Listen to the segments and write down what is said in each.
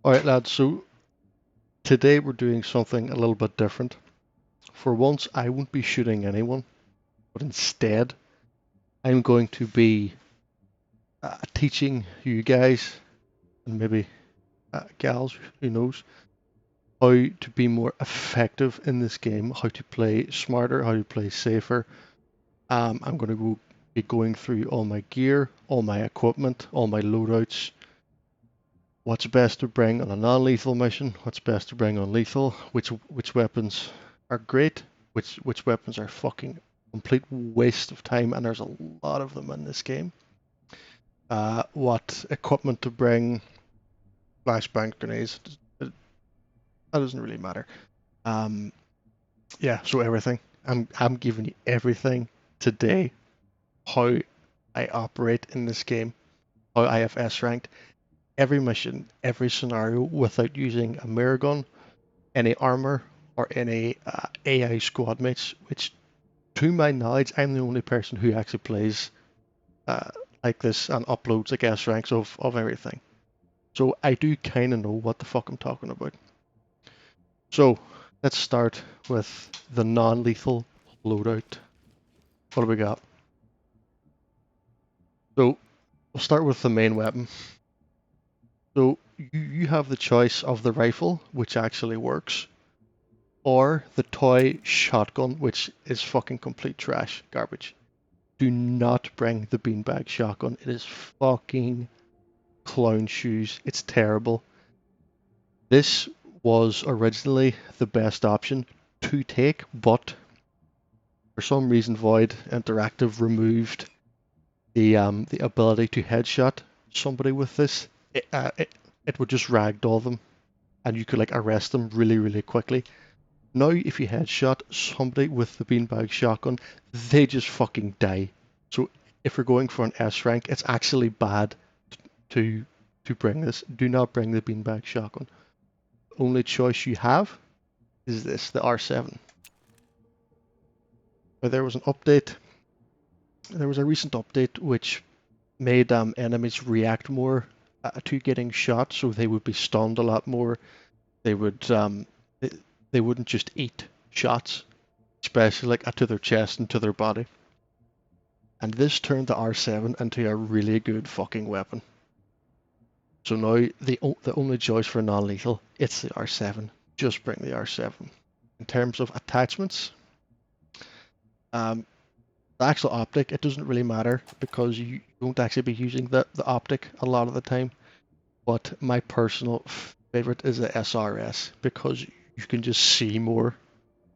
Alright lads, so today we're doing something a little bit different. For once I won't be shooting anyone, but instead I'm going to be teaching you guys, and maybe gals, who knows, how to be more effective in this game, how to play smarter, how to play safer. I'm going to be going through all my gear, all my equipment, all my loadouts, what's best to bring on a non-lethal mission, what's best to bring on lethal, which weapons are great, which weapons are fucking complete waste of time, and there's a lot of them in this game. What equipment to bring, flashbang grenades, that doesn't really matter. Yeah, so everything. I'm giving you everything today, how I operate in this game, how I have S ranked, every mission, every scenario without using a Mirrorgun, any armor, or any AI squad mates, which to my knowledge, I'm the only person who actually plays like this and uploads like S ranks of everything. So I do kind of know what the fuck I'm talking about. So let's start with the non-lethal loadout. What do we got? So we'll start with the main weapon. So you have the choice of the rifle, which actually works, or the toy shotgun, which is fucking complete trash, garbage. Do not bring the beanbag shotgun. It is fucking clown shoes. It's terrible. This was originally the best option to take, but for some reason Void Interactive removed the ability to headshot somebody with this. It would just ragdoll them, and you could like arrest them really quickly. Now, if you headshot somebody with the beanbag shotgun, they just fucking die. So if you're going for an S rank, it's actually bad to bring this. Do not bring the beanbag shotgun. Only choice you have is this, the R7. But there was an update. There was a recent update which made enemies react more to getting shot, so they would be stunned a lot more. They would they wouldn't just eat shots, especially like to their chest and to their body. And this turned the R7 into a really good fucking weapon. So now the only choice for non-lethal, it's the R7. Just bring the R7. In terms of attachments, the actual optic, it doesn't really matter because you won't actually be using the optic a lot of the time. But my personal favorite is the SRS because you can just see more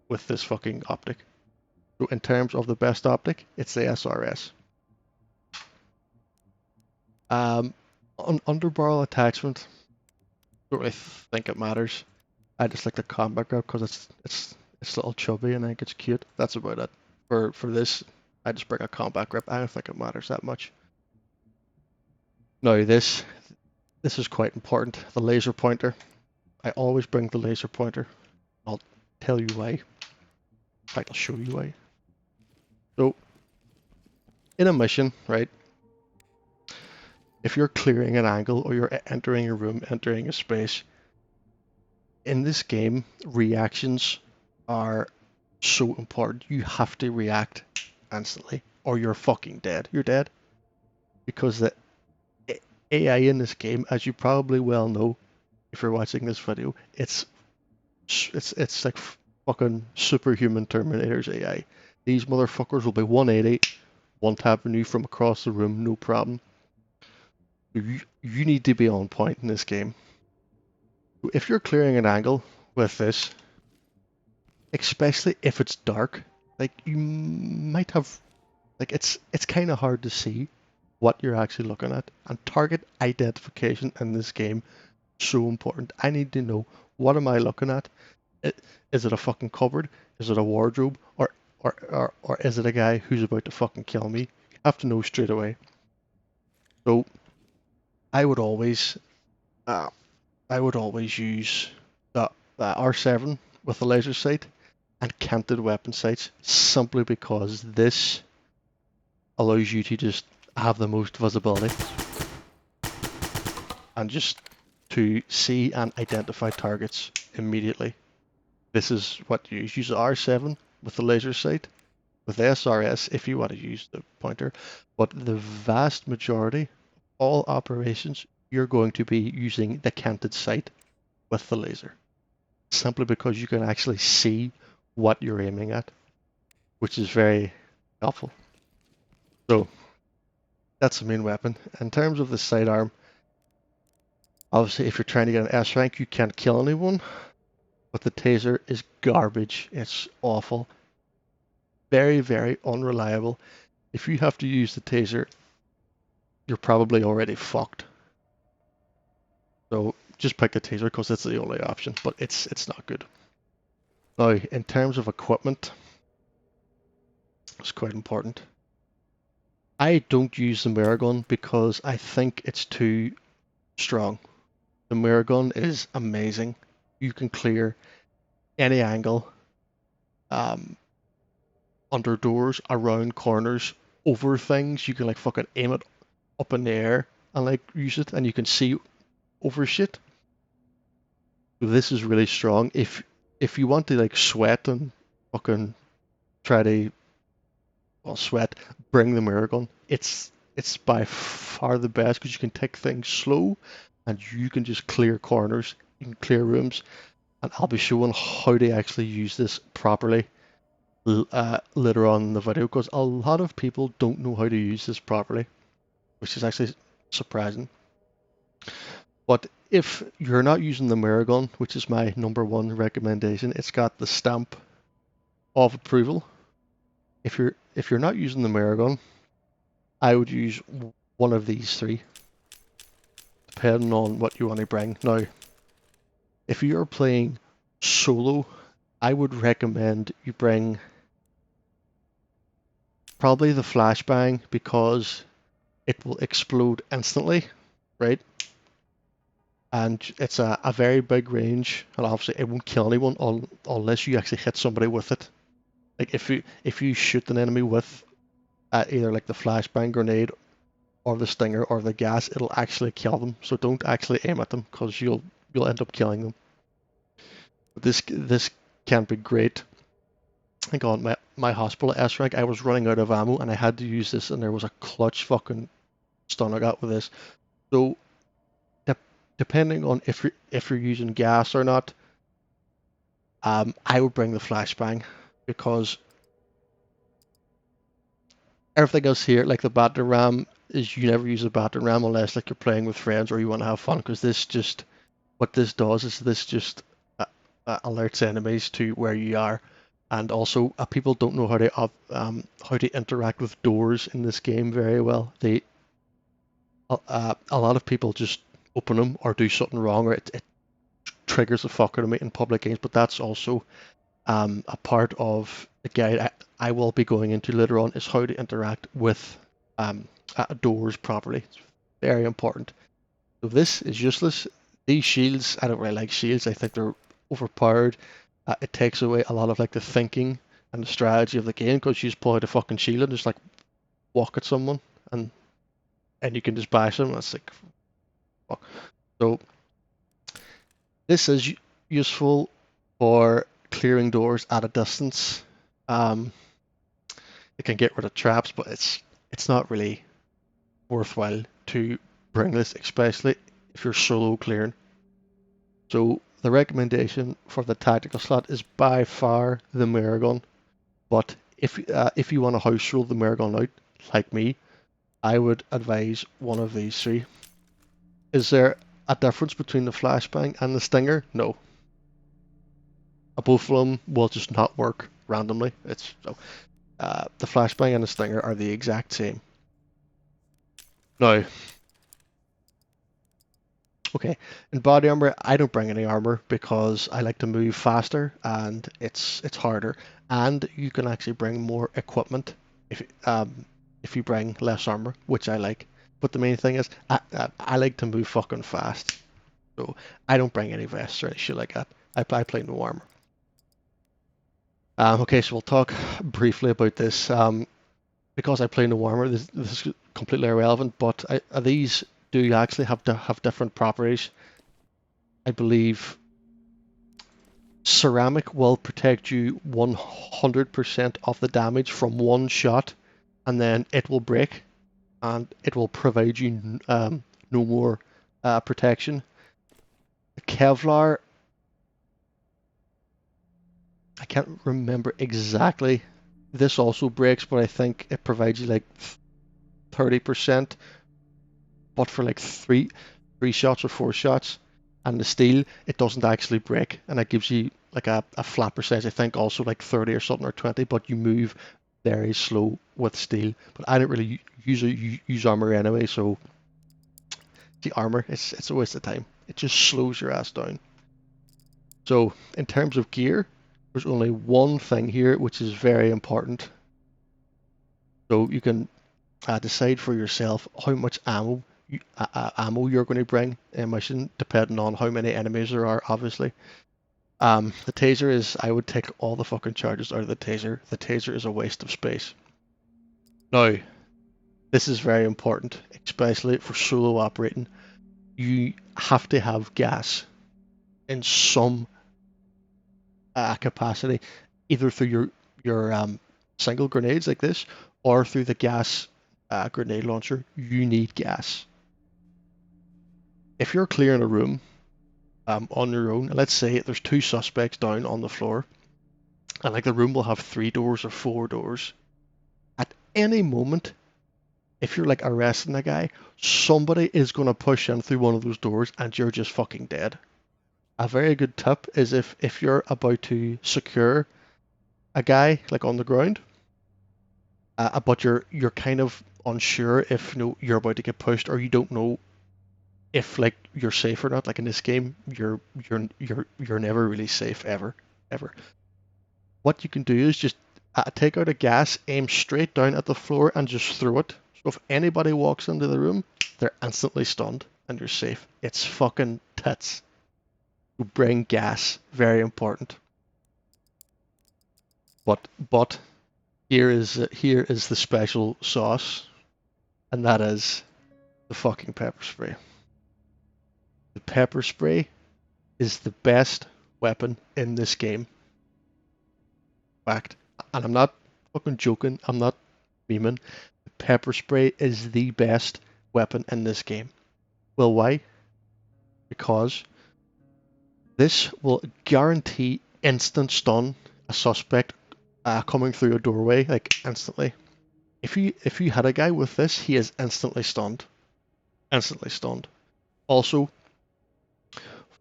with this fucking optic. So in terms of the best optic, it's the SRS. Underbarrel attachment, don't really think it matters. I just like the combat grip because it's a little chubby and I think it's cute. That's about it. For this, I just bring a combat grip. I don't think it matters that much. Now this is quite important. The laser pointer. I always bring the laser pointer. I'll tell you why. In fact, I'll show you why. So, in a mission, right? If you're clearing an angle or you're entering a room, entering a space, in this game, reactions are so important. You have to react instantly or you're fucking dead. You're dead. Because the AI in this game, as you probably well know, if you're watching this video, it's like fucking superhuman Terminator's AI. These motherfuckers will be 180, one tapping you from across the room, no problem. You need to be on point in this game. If you're clearing an angle with this, especially if it's dark, like you might have, like it's kind of hard to see what you're actually looking at. And target identification in this game, so important. I need to know, what am I looking at? Is it a fucking cupboard? Is it a wardrobe? Or is it a guy who's about to fucking kill me? You have to know straight away. So I would always use the R7 with the laser sight and canted weapon sights simply because this allows you to just have the most visibility and just to see and identify targets immediately. This is what you use. Use R7 with the laser sight, with SRS if you want to use the pointer, but the vast majority, all operations, you're going to be using the canted sight with the laser, simply because you can actually see what you're aiming at, which is very helpful. So that's the main weapon. In terms of the sidearm, obviously if you're trying to get an S rank, you can't kill anyone, but the taser is garbage. It's awful. Very, very unreliable. If you have to use the taser, you're probably already fucked. So just pick the taser because it's the only option, but it's not good. Now, in terms of equipment, it's quite important. I don't use the Mirrorgun because I think it's too strong. The Mirrorgun is amazing. You can clear any angle, under doors, around corners, over things. You can like fucking aim it up in the air and like use it, and you can see over shit. This is really strong. If you want to like sweat and fucking try to sweat, bring the Mirrorgun. It's by far the best because you can take things slow and you can just clear corners, you can clear rooms, and I'll be showing how to actually use this properly later on in the video because a lot of people don't know how to use this properly, which is actually surprising. But if you're not using the Mirrorgun, which is my #1 recommendation, it's got the stamp of approval. If you're not using the Mirrorgun, I would use one of these three, depending on what you want to bring. Now, if you're playing solo, I would recommend you bring probably the flashbang because it will explode instantly, right? And it's a very big range, and obviously it won't kill anyone unless you actually hit somebody with it. Like if you shoot an enemy with either like the flashbang grenade or the stinger or the gas, it'll actually kill them. So don't actually aim at them because you'll end up killing them. But this can be great. I think on my hospital S rank, I was running out of ammo and I had to use this, and there was a clutch fucking stun I got with this. So depending on if you're using gas or not, I would bring the flashbang because everything else here, like the battering ram, is you never use a battering ram unless like you're playing with friends or you want to have fun. Because this just what this does is this just alerts enemies to where you are, and also people don't know how to interact with doors in this game very well. A lot of people just open them or do something wrong, or it triggers the fuck out of me in public games. But that's also a part of the guide I will be going into later on is how to interact with doors properly. It's very important. So this is useless. These shields, I don't really like shields. I think they're overpowered. It takes away a lot of like the thinking and the strategy of the game because you just pull out a fucking shield and just like walk at someone and you can just bash them. That's like fuck. So this is useful for clearing doors at a distance. It can get rid of traps, but it's not really worthwhile to bring this, especially if you're solo clearing. So the recommendation for the tactical slot is by far the Mirrorgun. But if you want to house rule the Mirrorgun out, like me, I would advise one of these three. Is there a difference between the flashbang and the stinger? No. Both of them will just not work randomly. It's so the flashbang and the stinger are the exact same. Now, okay, in body armor, I don't bring any armor because I like to move faster and it's harder. And you can actually bring more equipment if you bring less armor, which I like. But the main thing is, I like to move fucking fast, so I don't bring any vests or any shit like that. I play no armor. Okay, so we'll talk briefly about this. Because I play no armor, this is completely irrelevant. But these do actually have different properties. I believe ceramic will protect you 100% of the damage from one shot, and then it will break, and it will provide you no more protection. The Kevlar, I can't remember exactly. This also breaks, but I think it provides you like 30%, but for like three shots or four shots. And the steel, it doesn't actually break, and it gives you like a flat percentage. I think also like 30 or something or 20, but you move very slow with steel. But I didn't really use armor anyway, so the armor, it's a waste of time. It just slows your ass down. So in terms of gear, there's only one thing here which is very important. So you can decide for yourself how much ammo you're going to bring in mission, depending on how many enemies there are, obviously. The taser is, I would take all the fucking charges out of the taser. The taser is a waste of space. Now, this is very important, especially for solo operating. You have to have gas in some capacity, either through your single grenades like this, or through the gas grenade launcher. You need gas. If you're clearing a room on your own, let's say there's two suspects down on the floor, and like the room will have 3 doors or 4 doors. At any moment, if you're like arresting a guy, somebody is going to push in through one of those doors and you're just fucking dead. A very good tip is if you're about to secure a guy like on the ground, but you're kind of unsure if you're about to get pushed, or you don't know if like you're safe or not. Like in this game, you're never really safe ever. What you can do is just take out a gas, aim straight down at the floor, and just throw it. So if anybody walks into the room, they're instantly stunned and you're safe. It's fucking tits. You bring gas, very important. But here is the special sauce, and that is the fucking pepper spray. The pepper spray is the best weapon in this game. Fact. And I'm not fucking joking. I'm not memeing. The pepper spray is the best weapon in this game. Well, why? Because this will guarantee instant stun a suspect coming through a doorway, like instantly. If you had a guy with this, he is instantly stunned. Instantly stunned. Also,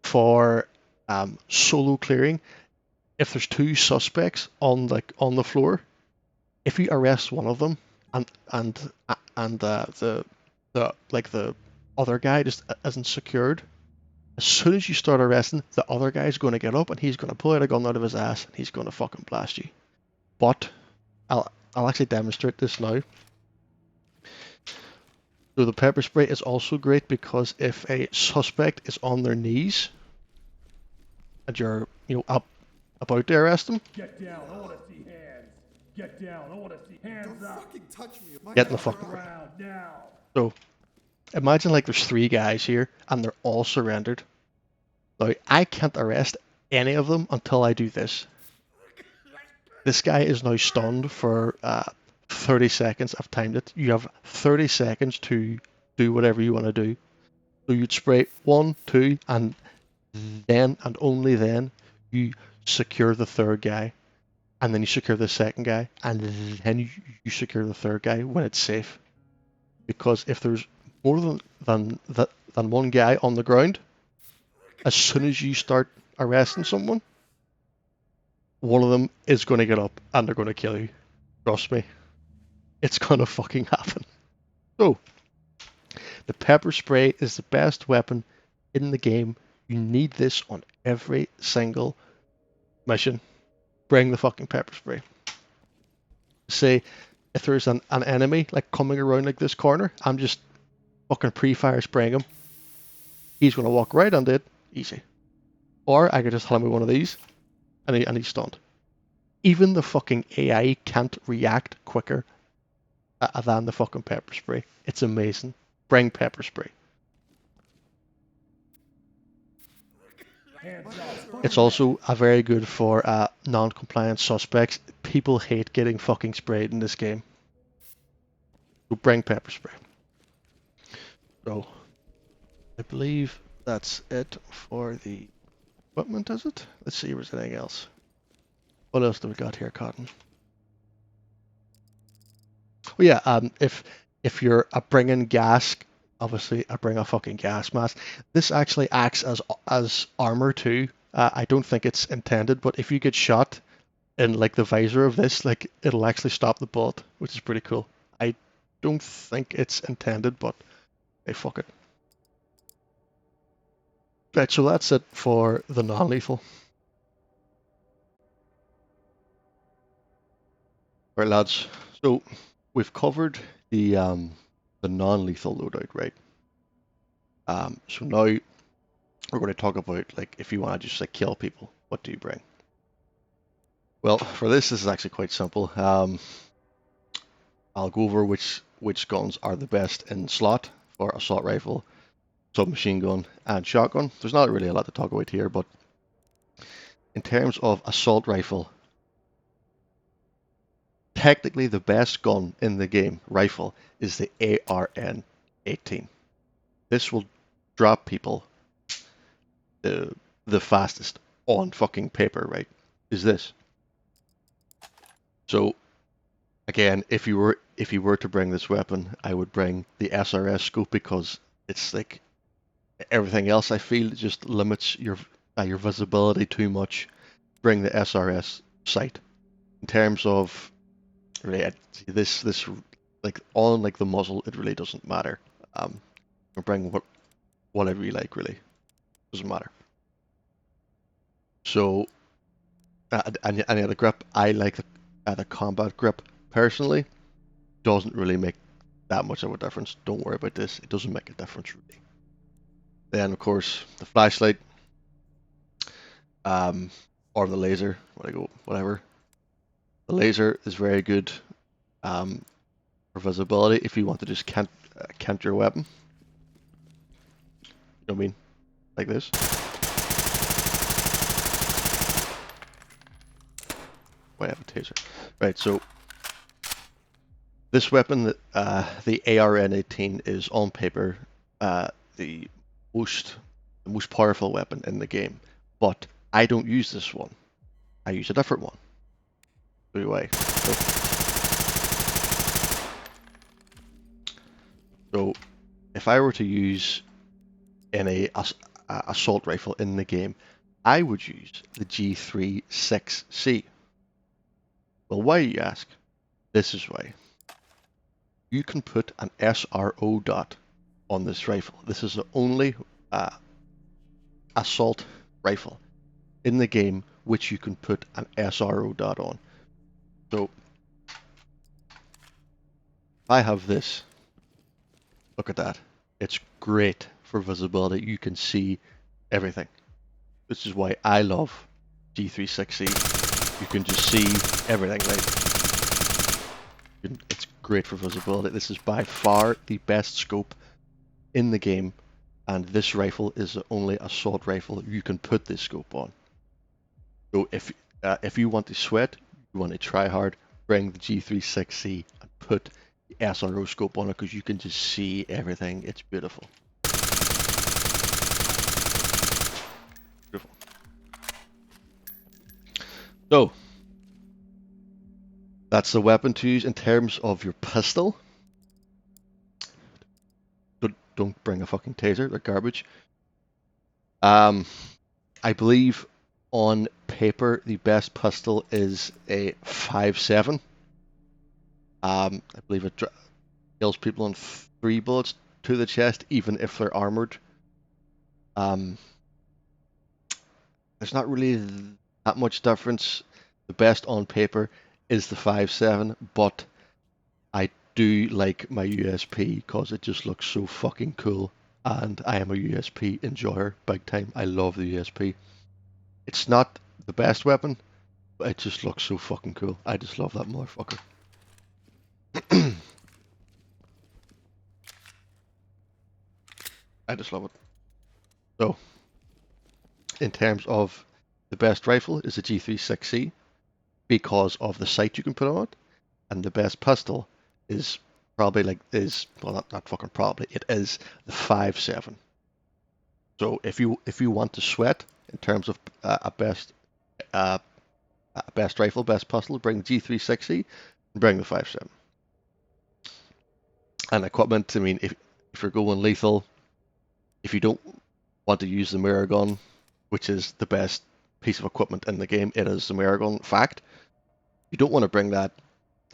for solo clearing, if there's two suspects on the floor, if you arrest one of them and the other guy just isn't secured, as soon as you start arresting, the other guy's going to get up and he's going to pull out a gun out of his ass and he's going to fucking blast you. But I'll actually demonstrate this now. So the pepper spray is also great because if a suspect is on their knees and you're up about to arrest them, get down. I want to see hands. Get down. I want to see hands Don't up. fucking touch me. get in the fucking way. Around now. So imagine like there's 3 guys here and they're all surrendered. Now I can't arrest any of them until I do this. This guy is now stunned for 30 seconds. I've timed it. You have 30 seconds to do whatever you want to do. So you'd spray 1, 2, and then and only then you secure the third guy. And then you secure the second guy. And then you secure the third guy when it's safe. Because if there's more than one guy on the ground, as soon as you start arresting someone, one of them is going to get up and they're going to kill you. Trust me. It's going to fucking happen. So, the pepper spray is the best weapon in the game. You need this on every single mission. Bring the fucking pepper spray. Say, if there's an enemy like coming around like this corner, I'm just fucking pre-fire spraying him. He's going to walk right under it. Easy. Or I could just hit him with one of these and he's stunned. Even the fucking AI can't react quicker than the fucking pepper spray. It's amazing. Bring pepper spray. Hands up. It's also a very good for non-compliant suspects. People hate getting fucking sprayed in this game. So bring pepper spray. So I believe that's it for the equipment, is it? Let's see if there's anything else. What else do we got here, Cotton? Oh yeah, if you're bringing gas, obviously I bring a fucking gas mask. This actually acts as armor too. I don't think it's intended, but if you get shot in like the visor of this, like it'll actually stop the bullet, which is pretty cool. I don't think it's intended, but hey, fuck it. Right, so that's it for the non-lethal. Right, lads. So we've covered the non-lethal loadout, right? So now we're going to talk about like if you want to just like kill people, what do you bring? Well, for this is actually quite simple. I'll go over which guns are the best in slot for assault rifle, submachine gun, and shotgun. There's not really a lot to talk about here, but in terms of assault rifle, technically the best gun in the game, rifle, is the ARN-18. This will drop people the fastest on fucking paper, right? Is this. So again, if you were to bring this weapon, I would bring the SRS scope because it's like everything else I feel just limits your visibility too much. Bring the SRS sight. In terms of really, this like on like the muzzle, it really doesn't matter. Bring whatever you like, really doesn't matter. So and the grip, I like the combat grip personally. Doesn't really make that much of a difference. Don't worry about this. It doesn't make a difference really. Then of course the flashlight, or the laser. Whatever. The laser is very good for visibility if you want to just count your weapon. You know what I mean? Like this. Why have a taser? Right. So this weapon, the ARN-18, is on paper the most powerful weapon in the game, but I don't use this one. I use a different one. Anyway, so if I were to use any assault rifle in the game, I would use the G36C. Well, why, you ask? This is why. You can put an SRO dot on this rifle. This is the only assault rifle in the game which you can put an SRO dot on. So if I have this, look at that. It's great for visibility. You can see everything. This is why I love G36C. You can just see everything, right? It's great for visibility. This is by far the best scope in the game, and this rifle is the only assault rifle you can put this scope on. So if you want to sweat, you want to try hard, bring the G36C and put the SRO scope on it because you can just see everything. It's beautiful. Beautiful. So that's the weapon to use. In terms of your pistol, don't bring a fucking taser. They're garbage. I believe on paper the best pistol is a 5.7. I believe it kills people in 3 bullets to the chest, even if they're armored. There's not really that much difference. The best on paper is the 5.7, but I do like my USP because it just looks so fucking cool, and I am a USP enjoyer big time. I love the USP. It's not the best weapon, but it just looks so fucking cool. I just love that motherfucker. I just love it. So, in terms of the best rifle is a G36C because of the sight you can put on it, and the best pistol is probably well, not fucking probably, it is the 5.7. So if you want to sweat in terms of uh, a best rifle, best pistol, bring the G360 and bring the 5.7. And equipment, I mean, if you're going lethal, if you don't want to use the Mirrorgun, which is the best piece of equipment in the game, it is the Mirrorgun. Fact, you don't want to bring that.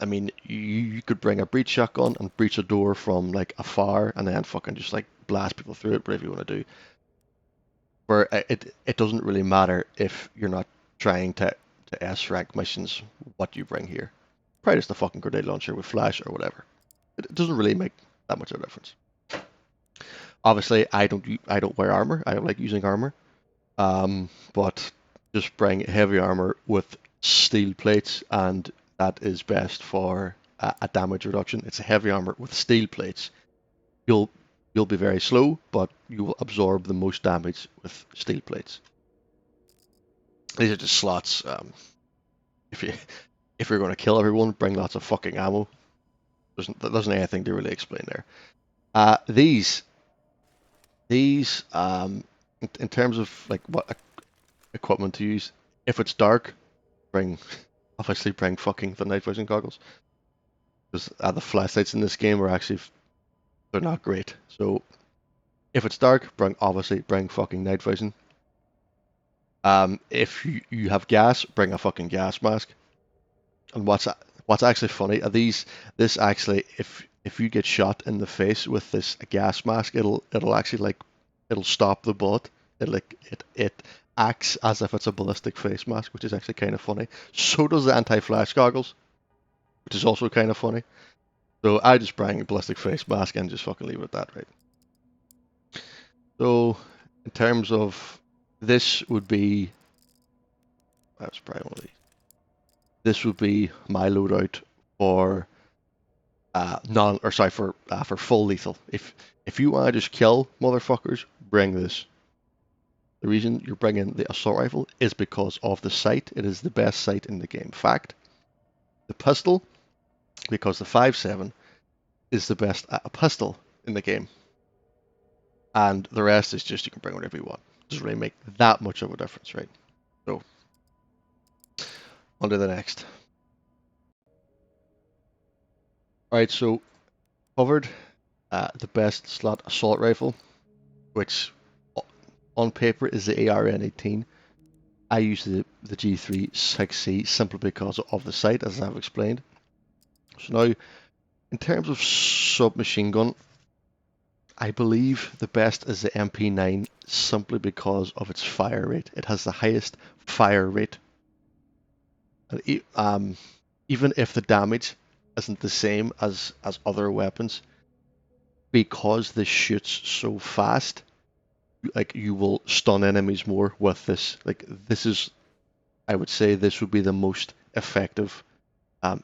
I mean, you could bring a breach shotgun and breach a door from like afar, and then fucking just like blast people through it, whatever you want to do. Where it doesn't really matter if you're not trying to S rank missions, what you bring here. Probably just a fucking grenade launcher with flash or whatever. It doesn't really make that much of a difference. Obviously, I don't wear armor. I don't like using armor. But just bring heavy armor with steel plates, and that is best for a damage reduction. It's a heavy armor with steel plates. You'll you'll be very slow, but you will absorb the most damage with steel plates. These are just slots. If you if you're going to kill everyone, bring lots of fucking ammo. There isn't anything to really explain there. These in terms of like what equipment to use, if it's dark, bring obviously bring fucking the night vision goggles, because the flashlights in this game are actually they're not great. So if it's dark, bring fucking night vision. If you have gas, bring a fucking gas mask. And what's actually funny are this actually if you get shot in the face with this gas mask, it'll actually like it'll stop the bullet. It acts as if it's a ballistic face mask, which is actually kind of funny. So does the anti-flash goggles, which is also kind of funny. So I just bring a ballistic face mask and just fucking leave it at that, right? So in terms of this would be that's probably one of these. This would be my loadout for non or sorry for full lethal. If you want to just kill motherfuckers, bring this. The reason you're bringing the assault rifle is because of the sight. It is the best sight in the game. Fact. The pistol, because the 5.7 is the best pistol in the game, and the rest is just you can bring whatever you want. It doesn't really make that much of a difference, right? So on to the next. All right, so covered the best slot assault rifle, which on paper is the ARN-18. I use the G3 simply because of the sight, as I've explained. So now, in terms of submachine gun, I believe the best is the MP9 simply because of its fire rate. It has the highest fire rate. And even if the damage isn't the same as other weapons, because this shoots so fast, like you will stun enemies more with this. Like this is, I would say, this would be the most effective um,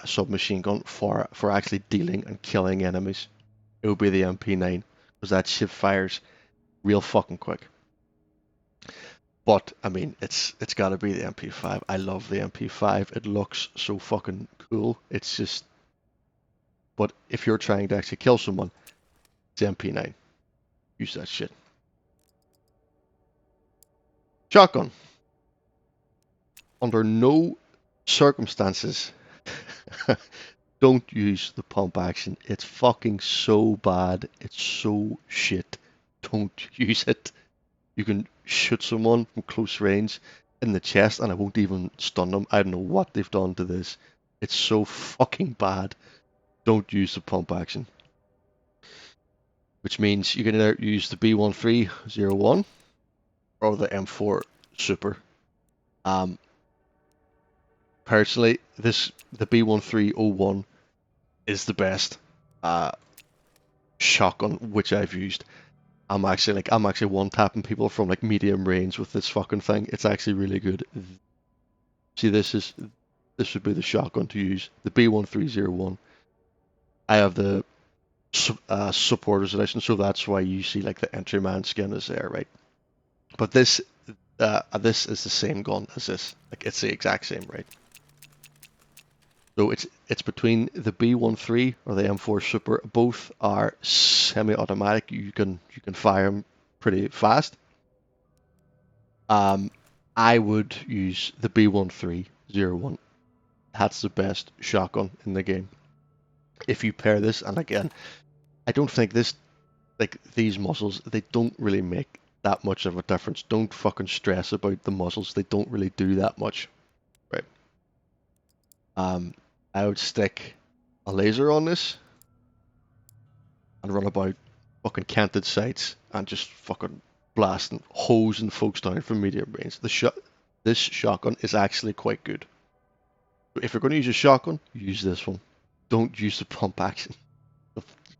submachine gun for actually dealing and killing enemies. It would be the MP9 because that shit fires real fucking quick. But I mean, it's got to be the MP5. I love the MP5. It looks so fucking cool. It's just, but if you're trying to actually kill someone, it's the MP9. Use that shit. Shotgun. Under no circumstances don't use the pump action. It's fucking so bad. It's so shit. Don't use it. You can shoot someone from close range in the chest and it won't even stun them. I don't know what they've done to this. It's so fucking bad. Don't use the pump action. Which means you can either use the B1301 or the M4 Super. Personally, the B1301 is the best shotgun which I've used. I'm actually one tapping people from like medium range with this fucking thing. It's actually really good. See, this would be the shotgun to use. The B1301. I have the supporters edition, so that's why you see like the entry man skin is there, right? But This is the same gun as this. Like it's the exact same, right? So it's between the B13 or the M4 Super. Both are semi-automatic. You can fire them pretty fast. Um, I would use the B1301. That's the best shotgun in the game. If you pair this, and again, I don't think this like these muzzles, they don't really make that much of a difference. Don't fucking stress about the muzzles. They don't really do that much, right? Um, I would stick a laser on this and run about fucking canted sights and just fucking blasting, hosing folks down from medium range. This shotgun is actually quite good. If you're going to use a shotgun, use this one. Don't use the pump action.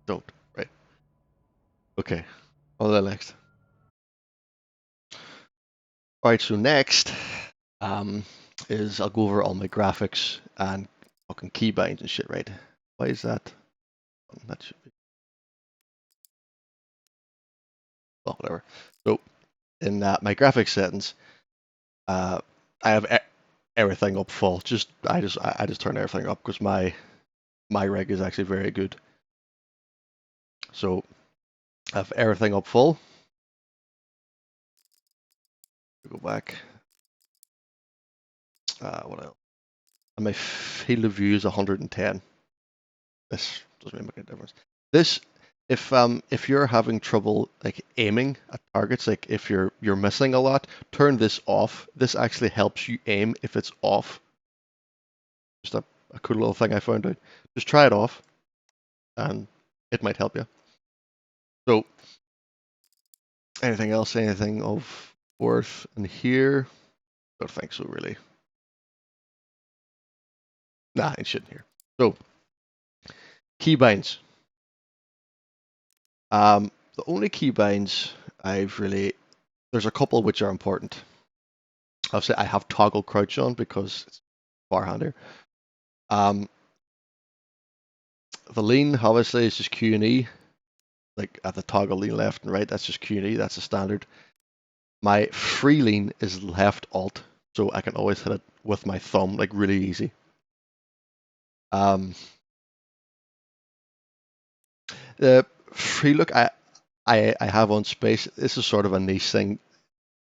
Don't. Right. Okay. On to the next. All right. So next, um, is I'll go over all my graphics and fucking keybinds and shit. Right. Why is that? That should be. Well, whatever. So in my graphics settings, uh, I have everything up full. I just turn everything up because my rig is actually very good. So I have everything up full. Go back. What else? And my field of view is 110. This doesn't really make any difference. This, if you're having trouble like aiming at targets, like if you're missing a lot, turn this off. This actually helps you aim if it's off. Just a cool little thing I found out. Just try it off, and it might help you. So, anything else? Anything of worth in here? Don't think so, really. Nah, it shouldn't here. So, keybinds. The only keybinds I've really, there's a couple which are important. I'll say I have toggle crouch on because it's far handier. The lean obviously is just Q and E, like at the toggle lean left and right. That's just Q and E. That's a standard. My free lean is left alt, so I can always hit it with my thumb, like really easy. The free look I have on space. This is sort of a niche thing.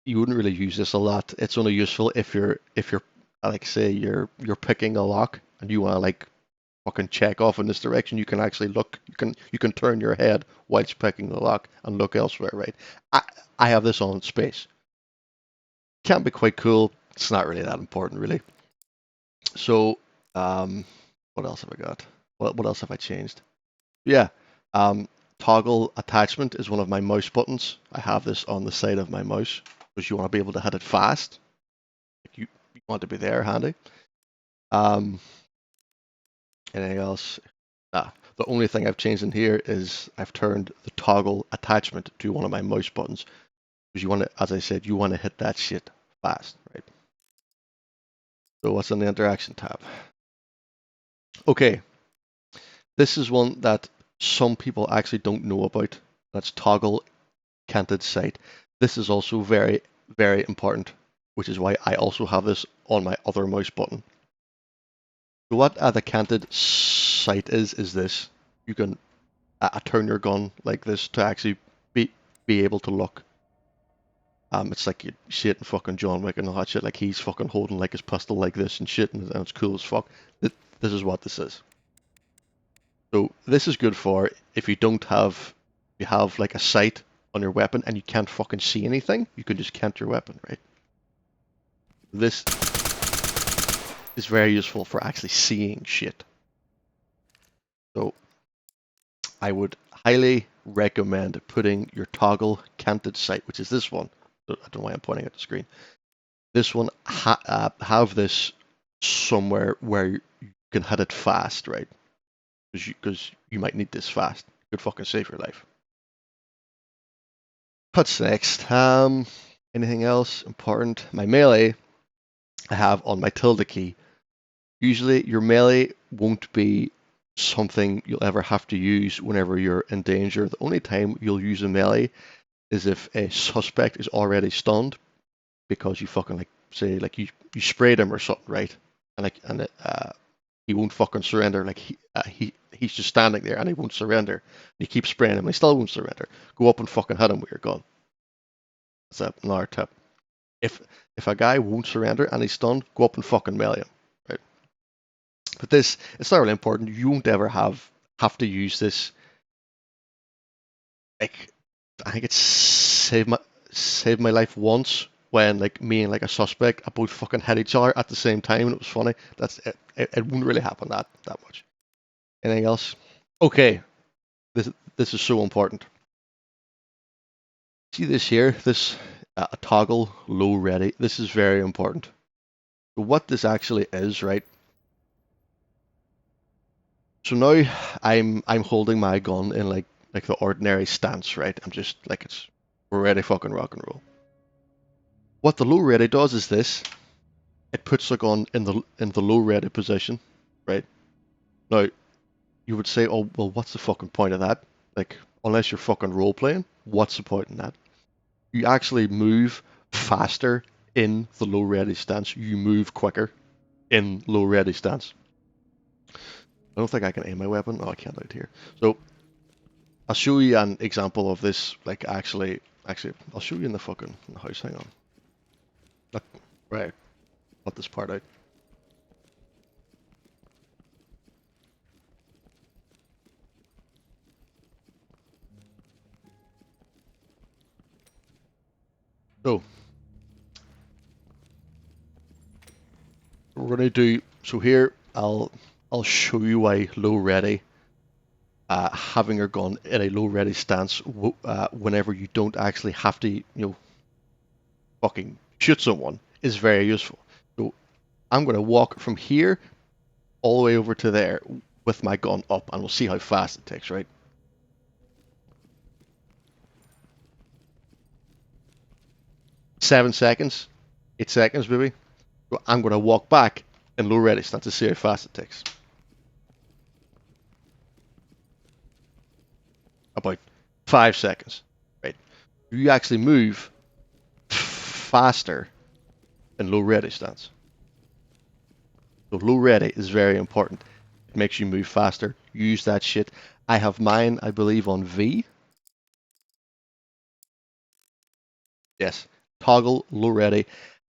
You wouldn't really use this a lot. It's only useful if you're like say you're picking a lock and you want to like fucking check off in this direction. You can actually look. You can turn your head whilst picking the lock and look elsewhere. Right. I have this on space. Can be quite cool. It's not really that important, really. So, what else have I got? What else have I changed? Yeah, toggle attachment is one of my mouse buttons. I have this on the side of my mouse because you want to be able to hit it fast. You want to be there handy. Um, Anything else? The only thing I've changed in here is I've turned the toggle attachment to one of my mouse buttons because you want to, as I said, you want to hit that shit fast, right? So what's in the interaction tab? Okay, this is one that some people actually don't know about. That's toggle canted sight. This is also very, very important, which is why I also have this on my other mouse button. So what the canted sight is this. You can turn your gun like this to actually be able to look. It's like you see it in fucking John Wick and all that shit. Like he's fucking holding like his pistol like this and shit, and it's cool as fuck. This is what this is. So this is good for if you have like a sight on your weapon and you can't fucking see anything, you can just cant your weapon, right? This is very useful for actually seeing shit. So I would highly recommend putting your toggle canted sight, which is this one. I don't know why I'm pointing at the screen. This one, have this somewhere where you can hit it fast, right? Because you might need this fast. It could fucking save your life. What's next? Anything else important? My melee I have on my tilde key. Usually your melee won't be something you'll ever have to use whenever you're in danger. The only time you'll use a melee is if a suspect is already stunned. because you fucking like say like you sprayed him or something, right? He won't fucking surrender. Like he's just standing there and he won't surrender. You keep spraying him, and he still won't surrender. Go up and fucking hit him with your gun. That's another tip. If if a guy won't surrender and he's stunned, go up and fucking melee him, right? But this, it's not really important. You won't ever have to use this. Like, I think it's saved my life once when like me and like a suspect I both fucking hit each other at the same time, and it was funny. That's it. It wouldn't really happen that much. Anything else? Okay, this is so important. See this here? This toggle low ready. This is very important. So what this actually is, right? So now I'm holding my gun in like the ordinary stance, right? I'm just like we're ready fucking rock and roll. What the low ready does is this. It puts the gun in the low ready position, right? Now you would say, oh well, what's the fucking point of that? Like unless you're fucking role playing, what's the point in that? You actually move faster in the low ready stance. You move quicker in low ready stance. I don't think I can aim my weapon. Oh, I can't out here. So I'll show you an example of this. Like actually, I'll show you in the fucking house. Hang on. Look, right. Cut this part out. So we're gonna do. So here, I'll show you why low ready. Having your gun in a low ready stance whenever you don't actually have to, fucking shoot someone is very useful. So I'm going to walk from here all the way over to there with my gun up, and we'll see how fast it takes, right? Seven seconds, 8 seconds, maybe. So I'm going to walk back in low ready stance to see how fast it takes. About 5 seconds, right? You actually move faster in low ready stance. So low ready is very important. It makes you move faster. Use that shit. I have mine, I believe, on V. Yes. Toggle low ready.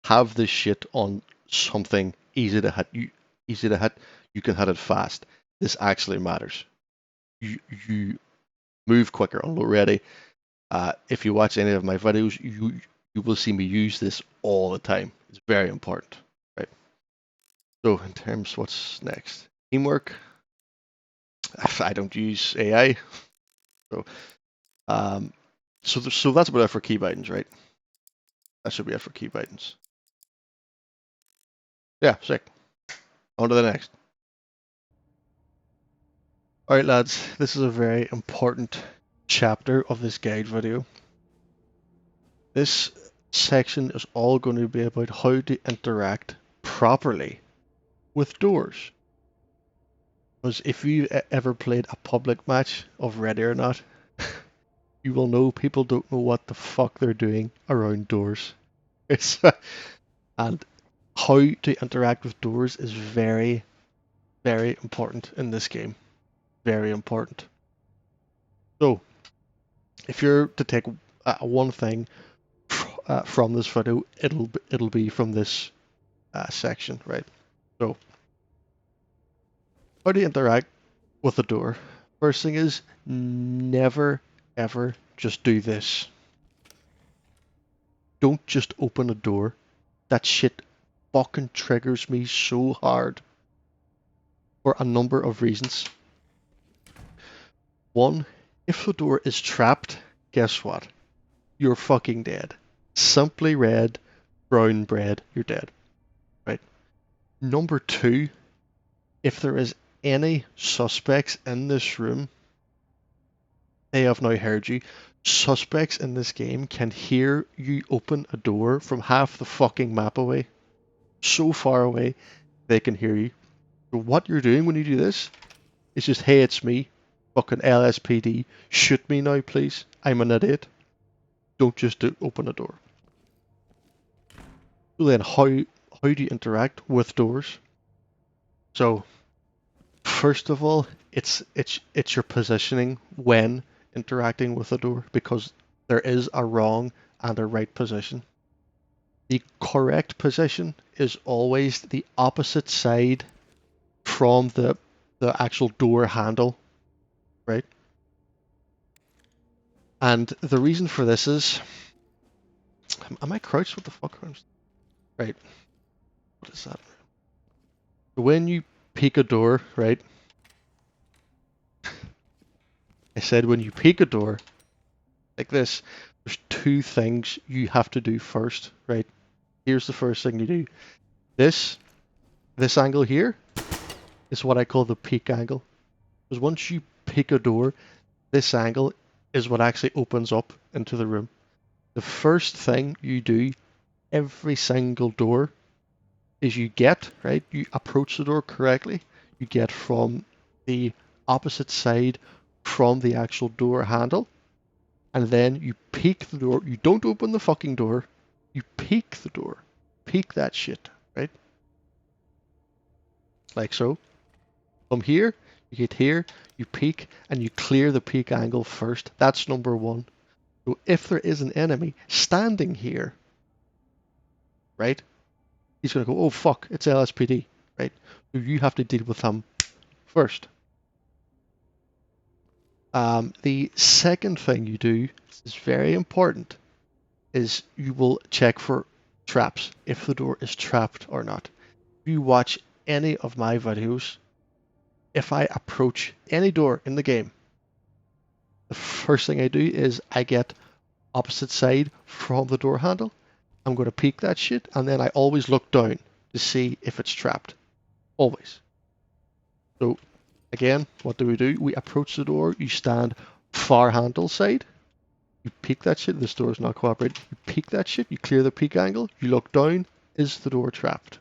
Have this shit on something easy to hit. Easy to hit. You can hit it fast. This actually matters. You move quicker on low ready. If you watch any of my videos, you will see me use this all the time. It's very important, right? So in terms, what's next? Teamwork. I don't use AI, so so that's about it for Keybinds, right? That should be it for Keybinds. Yeah, sick. On to the next. Alright lads, this is a very important chapter of this guide video. This section is all going to be about how to interact properly with doors. Because if you've ever played a public match of Ready or Not, you will know people don't know what the fuck they're doing around doors. It's and how to interact with doors is very, very important in this game. Very important. So, if you're to take one thing from this video, it'll be from this section, right? So, how do you interact with a door? First thing is never ever just do this. Don't just open a door. That shit fucking triggers me so hard for a number of reasons. One, if the door is trapped, guess what? You're fucking dead. Simply red, brown bread, you're dead. Right? Number two, if there is any suspects in this room, they have now heard you. Suspects in this game can hear you open a door from half the fucking map away. So far away, they can hear you. So what you're doing when you do this is just, hey, it's me, fucking LSPD, shoot me now, please. I'm an idiot. Don't just open a door. So then how do you interact with doors? So first of all, it's your positioning when interacting with a door, because there is a wrong and a right position. The correct position is always the opposite side from the actual door handle, right? And the reason for this is, am I crouched? What the fuck? Right. What is that? When you peek a door, right? I said when you peek a door like this, there's two things you have to do first, right? Here's the first thing you do. This angle here is what I call the peek angle. Because once you peek a door, this angle is what actually opens up into the room. The first thing you do every single door is you get, right? You approach the door correctly. You get from the opposite side from the actual door handle. And then you peek the door. You don't open the fucking door. You peek the door. Peek that shit, right? Like so. From here, you get here, you peek, and you clear the peek angle first. That's number one. So if there is an enemy standing here, right, he's going to go, oh fuck, it's LSPD, right? So you have to deal with them first. The second thing you do is very important, is you will check for traps, if the door is trapped or not. If you watch any of my videos, if I approach any door in the game, the first thing I do is I get opposite side from the door handle. I'm going to peek that shit, and then I always look down to see if it's trapped. Always. So, again, what do? We approach the door, you stand far handle side, you peek that shit, this door is not cooperating. You peek that shit, you clear the peek angle, you look down, is the door trapped?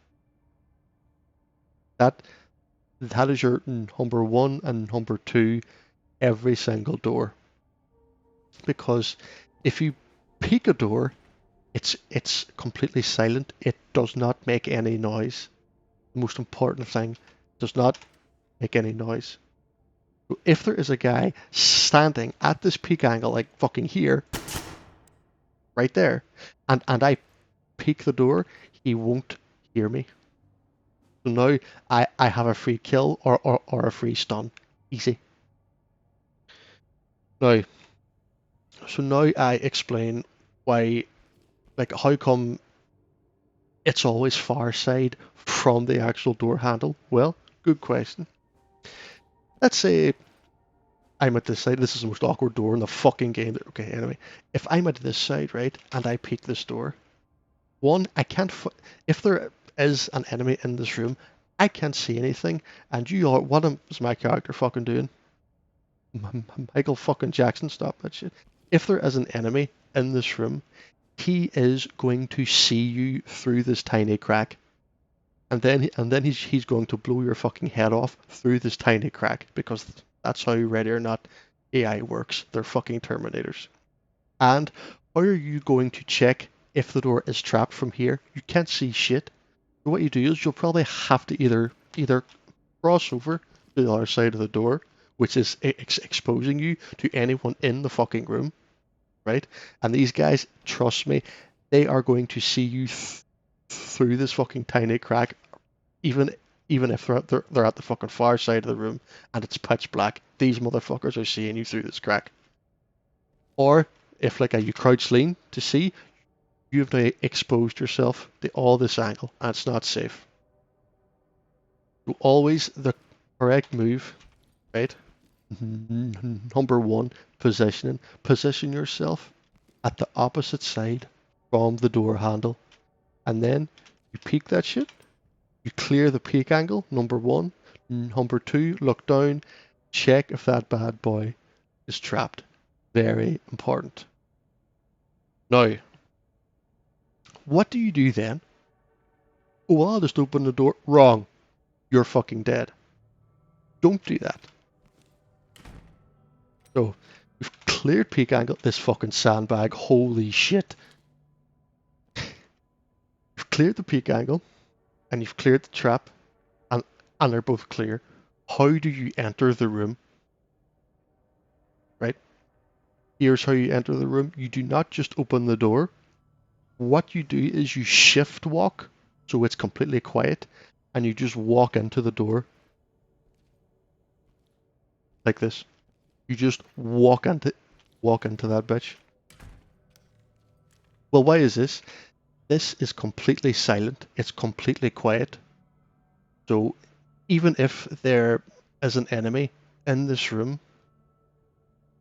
That is your number one and number two every single door. Because if you peek a door, it's completely silent. It does not make any noise. The most important thing, does not make any noise. So if there is a guy standing at this peak angle, like fucking here, right there, and I peek the door, he won't hear me. So now I have a free kill or a free stun. Easy. Now, so now I explain why, like, how come it's always far side from the actual door handle? Well, good question. Let's say I'm at this side. This is the most awkward door in the fucking game. Okay, anyway, if I'm at this side, right, and I peek this door, one, I can't. If there is an enemy in this room, I can't see anything. And you are. What is my character fucking doing? Michael fucking Jackson, stop that shit. If there is an enemy in this room, he is going to see you through this tiny crack, and then he's going to blow your fucking head off through this tiny crack, because that's how ready or not AI works. They're fucking Terminators. And how are you going to check if the door is trapped from here? You can't see shit. So what you do is you'll probably have to either cross over to the other side of the door, which is exposing you to anyone in the fucking room, right? And these guys, trust me, they are going to see you through this fucking tiny crack, even if they're at the fucking far side of the room and it's pitch black. These motherfuckers are seeing you through this crack. Or if like you crouch lean to see, you've now exposed yourself to all this angle, and it's not safe. So always the correct move, right? Number one, positioning. Position yourself at the opposite side from the door handle. And then you peek that shit. You clear the peek angle, number one. Number two, look down. Check if that bad boy is trapped. Very important. Now, what do you do then? Oh, well, I'll just open the door. Wrong. You're fucking dead. Don't do that. So, we've cleared peak angle. This fucking sandbag. Holy shit. We've cleared the peak angle and you've cleared the trap, and they're both clear. How do you enter the room? Right? Here's how you enter the room. You do not just open the door. What you do is you shift walk, so it's completely quiet, and you just walk into the door like this. You just walk into that bitch. Well, why is this? This is completely silent. It's completely quiet. So even if there is an enemy in this room,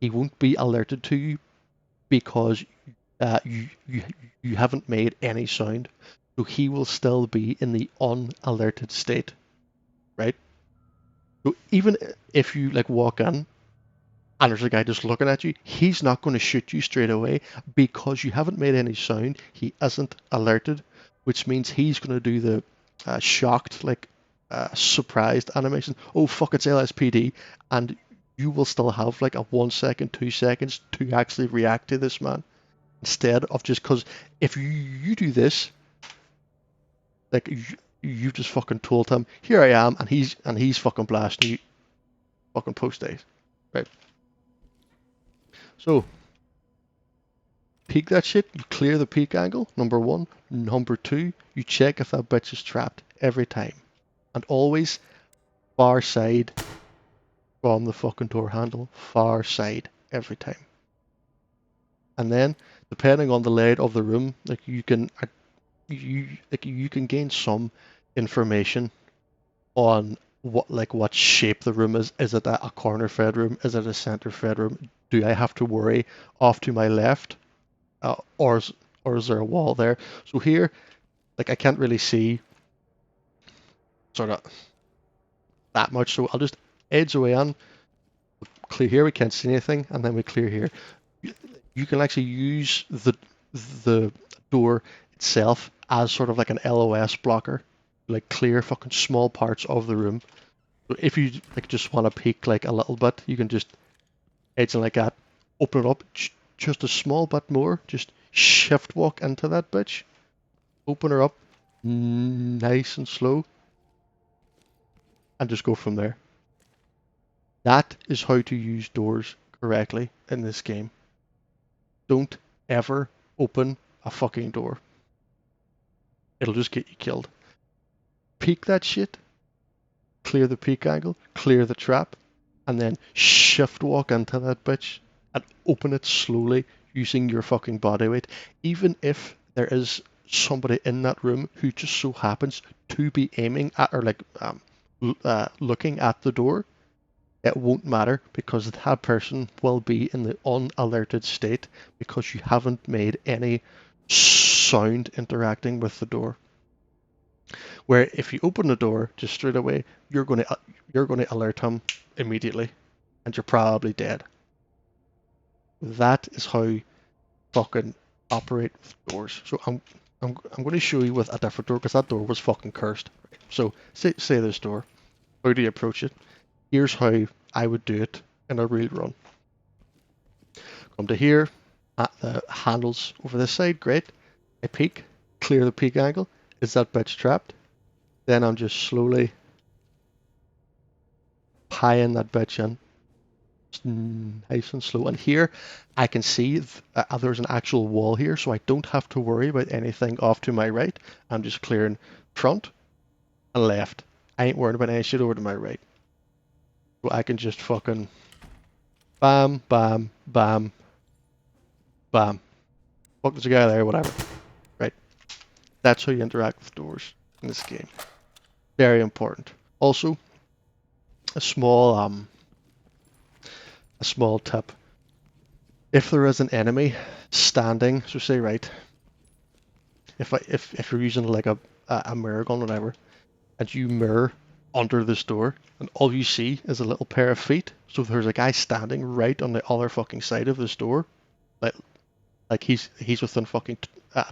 he won't be alerted to you because you haven't made any sound. So he will still be in the unalerted state, right? So even if you like walk in and there's a guy just looking at you, he's not going to shoot you straight away because you haven't made any sound. He isn't alerted, which means he's going to do the shocked, like surprised animation. Oh fuck, it's LSPD, and you will still have like a 1 second, 2 seconds to actually react to this man instead of just because if you do this, like you just fucking told him, here I am, and he's fucking blasting you, fucking post days, right? So peek that shit, you clear the peek angle, number one. Number two, you check if that bitch is trapped every time. And always far side from the fucking door handle, far side every time. And then, depending on the layout of the room, like you can gain some information on what shape the room is. Is it a corner fed room? Is it a center fed room? Do I have to worry off to my left? Or is there a wall there? So here, like I can't really see sort of that much, so I'll just edge away on, clear here, we can't see anything, and then we clear here. You can actually use the door itself as sort of like an LOS blocker, like clear fucking small parts of the room. So if you like just want to peek like a little bit, you can just edge it like that, open it up just a small bit more, just shift walk into that bitch, open her up nice and slow, and just go from there. That is how to use doors correctly in this game. Don't ever open a fucking door. It'll just get you killed. Peek that shit, clear the peek angle, clear the trap, and then shift walk into that bitch and open it slowly using your fucking body weight. Even if there is somebody in that room who just so happens to be aiming at or like looking at the door, it won't matter because that person will be in the unalerted state because you haven't made any sound interacting with the door. Where if you open the door just straight away, you're going to alert him immediately, and you're probably dead. That is how fucking operate with doors. So I'm going to show you with a different door because that door was fucking cursed. So say this door. How do you approach it? Here's how I would do it in a real run. Come to here, at the handles over this side, great. I peek, clear the peek angle. Is that bitch trapped? Then I'm just slowly pieing that bitch in. Just nice and slow. And here I can see there's an actual wall here, so I don't have to worry about anything off to my right. I'm just clearing front and left. I ain't worried about any shit over to my right. So I can just fucking bam, bam, bam, bam. Fuck, there's a guy there, whatever. Right. That's how you interact with doors in this game. Very important. Also, a small tip. If there is an enemy standing, so say right, if you're using like a mirror gun or whatever, and you mirror under this door, and all you see is a little pair of feet, so there's a guy standing right on the other fucking side of this door, like he's within fucking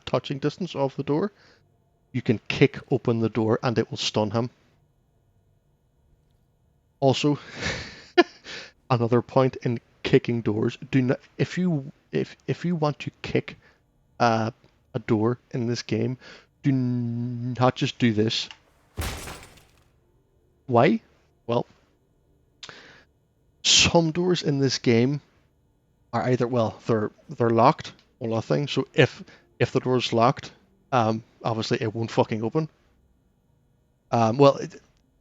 touching distance of the door, you can kick open the door and it will stun him. Also, another point in kicking doors, do not if you want to kick a door in this game, do not just do this. Why? Well, some doors in this game are either, well, they're locked or nothing. So if the door's locked, obviously it won't fucking open. Well,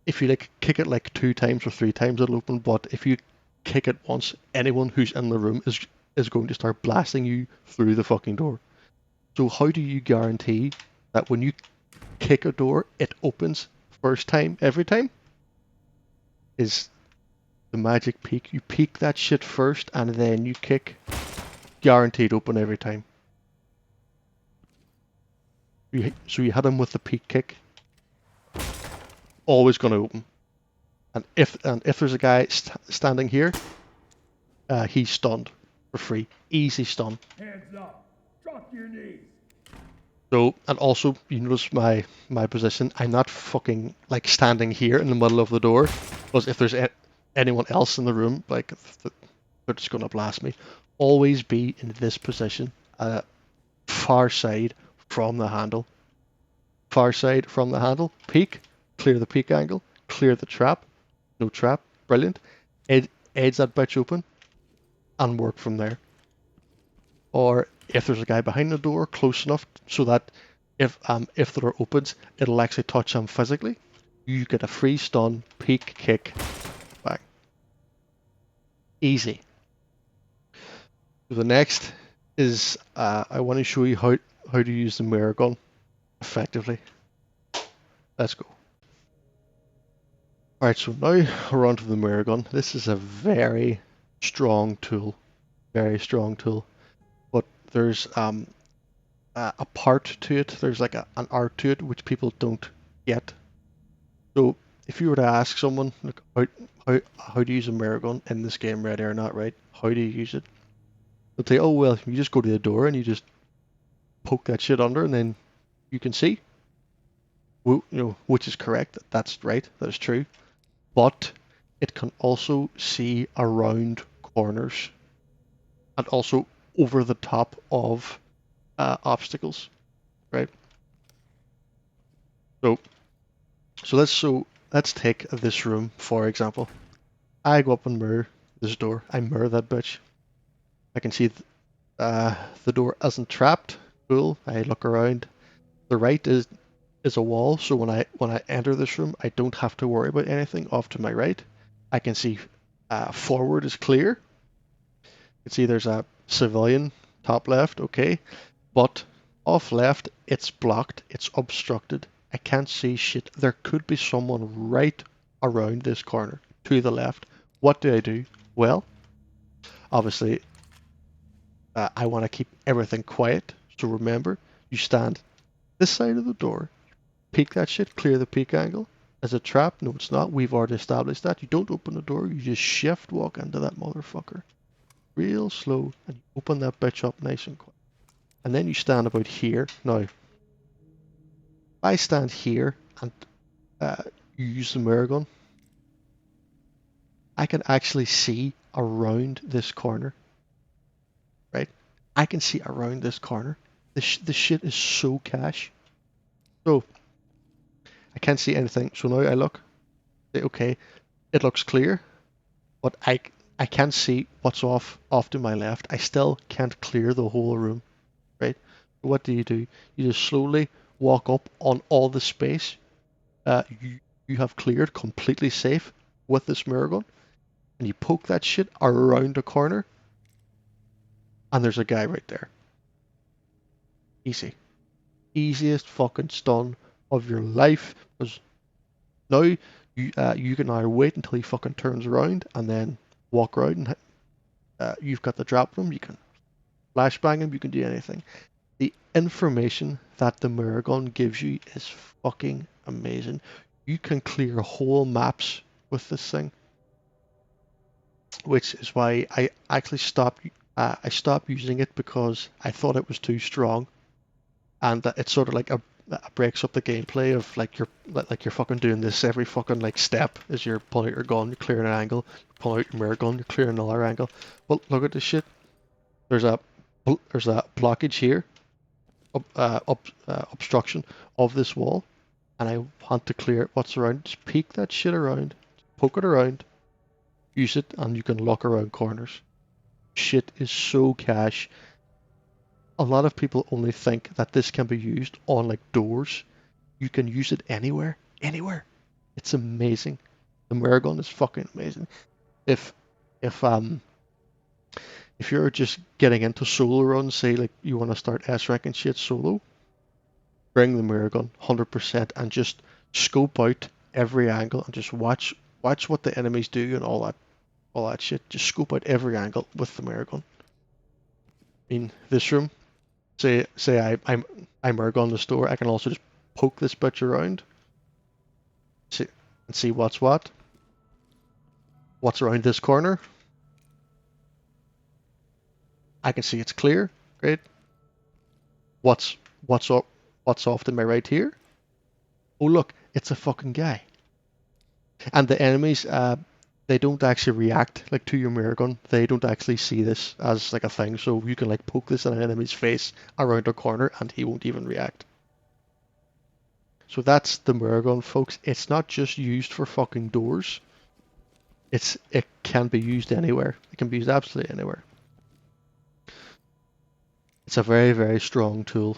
if you like kick it like 2 times or 3 times, it'll open. But if you kick it once, anyone who's in the room is going to start blasting you through the fucking door. So how do you guarantee that when you kick a door, it opens first time every time? Is the magic peek. You peek that shit first and then you kick. Guaranteed open every time. So you hit him with the peek kick. Always going to open. And if there's a guy standing here, he's stunned for free. Easy stun. Hands up. Drop to your knees. So, and also, you notice my position. I'm not fucking like standing here in the middle of the door, because if there's anyone else in the room, like they're just gonna blast me. Always be in this position, far side from the handle. Far side from the handle. Peek, clear the peek angle, clear the trap. No trap, brilliant. Edge that bitch open, and work from there. Or if there's a guy behind the door close enough so that if the door opens, it'll actually touch him physically, you get a free stun, peek, kick, bang. Easy. So the next is I want to show you how to use the Mirrorgun effectively. Let's go. Alright, so now we're on to the Mirrorgun. This is a very strong tool. Very strong tool. But there's a part to it. There's like an art to it which people don't get. So if you were to ask someone, like, how do you use a Mirrorgun in this game, Ready or Not, right? How do you use it? They'll say, oh well, you just go to the door and you just poke that shit under, and then you can see. You know, which is correct. That's right. That is true. But it can also see around corners and also over the top of obstacles, right? So let's take this room for example. I go up and mirror this door. I mirror that bitch. I can see the door isn't trapped. Cool. I look around. The right is a wall, so when I enter this room, I don't have to worry about anything off to my right. I can see forward is clear. You can see there's a civilian top left, okay, but off left it's blocked, it's obstructed. I can't see shit. There could be someone right around this corner to the left. What do? Well, obviously, I want to keep everything quiet. So remember, you stand this side of the door, peek that shit, clear the peek angle. As a trap? No, it's not. We've already established that. You don't open the door, you just shift walk into that motherfucker. Real slow, and you open that bitch up nice and quiet. And then you stand about here. Now, I stand here and you use the mirror gun. I can actually see around this corner. Right? I can see around this corner. The shit is so cash. So, I can't see anything. So now I look. Say, okay, it looks clear. But I can't see what's off to my left. I still can't clear the whole room. Right? So what do? You just slowly walk up on all the space you have cleared completely safe with this mirror gun, and you poke that shit around the corner, and there's a guy right there. Easy. Easiest fucking stun of your life. Because now you can either wait until he fucking turns around and then walk around and you've got the drop room, you can flashbang him, you can do anything. The information that the mirror gun gives you is fucking amazing. You can clear whole maps with this thing, which is why I actually stopped. I stopped using it because I thought it was too strong, and it's sort of like breaks up the gameplay of like you're fucking doing this every fucking like step as you're pulling out your gun, you're clearing an angle, pulling out your mirror gun, you're clearing another angle. Well, look at this shit. There's a blockage here. obstruction of this wall, and I want to clear what's around. Just peek that shit around, poke it around, use it, and you can lock around corners. Shit is so cash. A lot of people only think that this can be used on like doors. You can use it anywhere, anywhere. It's amazing. The Mirrorgun is fucking amazing. If if um if you're just getting into solo runs, say like you want to start S rank and shit solo, bring the Mirrorgun 100% and just scope out every angle and just watch what the enemies do and all that shit. Just scope out every angle with the Mirrorgun. I mean, this room, say I'm Mirrorgun the store, I can also just poke this bitch around, see and see what's what. What's around this corner? I can see it's clear. Great. What's what's up? What's off to my right here? Oh look, it's a fucking guy. And the enemies, they don't actually react like to your mirror gun. They don't actually see this as like a thing. So you can like poke this in an enemy's face around a corner, and he won't even react. So that's the mirror gun, folks. It's not just used for fucking doors. It can be used anywhere. It can be used absolutely anywhere. It's a very, very strong tool.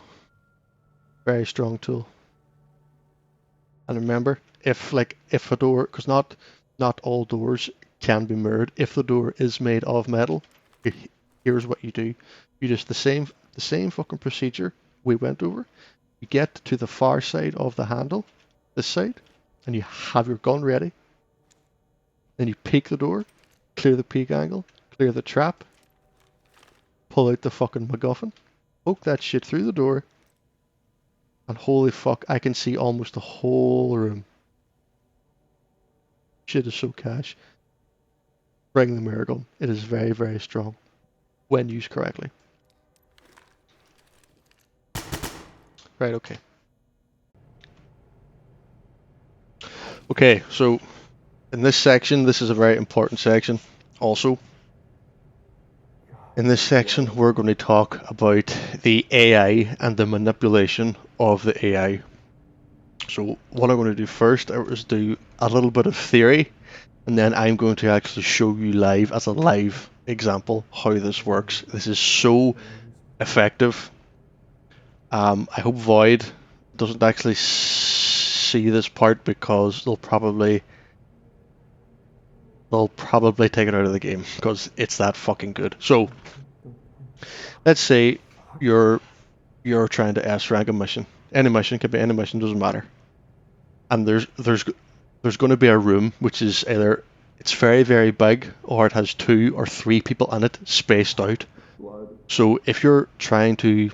Very strong tool. And remember, if a door, because not all doors can be mirrored. If the door is made of metal, here's what you do. You just the same fucking procedure we went over. You get to the far side of the handle, this side, and you have your gun ready. Then you peek the door, clear the peek angle, clear the trap, pull out the fucking MacGuffin, poke that shit through the door, and holy fuck, I can see almost the whole room. Shit is so cash. Bring the mirror gun. It is very, very strong when used correctly. Right, okay. Okay, so in this section, this is a very important section also. In this section, we're going to talk about the AI and the manipulation of the AI. So what I'm going to do first is do a little bit of theory, and then I'm going to actually show you live as a live example how this works. This is so effective. I hope Void doesn't actually see this part because they'll probably take it out of the game because it's that fucking good. So let's say you're trying to S rank a mission. Any mission, could be any mission, doesn't matter. And there's going to be a room which is either it's very, very big, or it has 2 or 3 people in it spaced out. So if you're trying to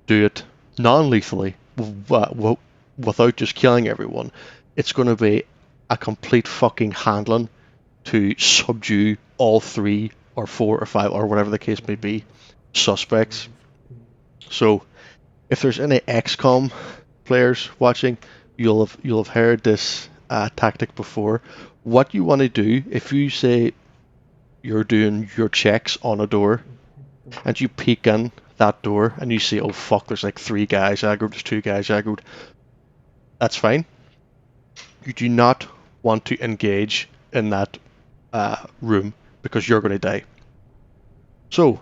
do it non-lethally without just killing everyone, it's going to be a complete fucking handling to subdue all 3 or 4 or 5 or whatever the case may be suspects. So if there's any XCOM players watching, you'll have heard this tactic before. What you want to do, if you say you're doing your checks on a door and you peek in that door and you see, oh fuck, there's like 3 guys aggroed, there's 2 guys aggroed, that's fine. You do not want to engage in that room because you're going to die. So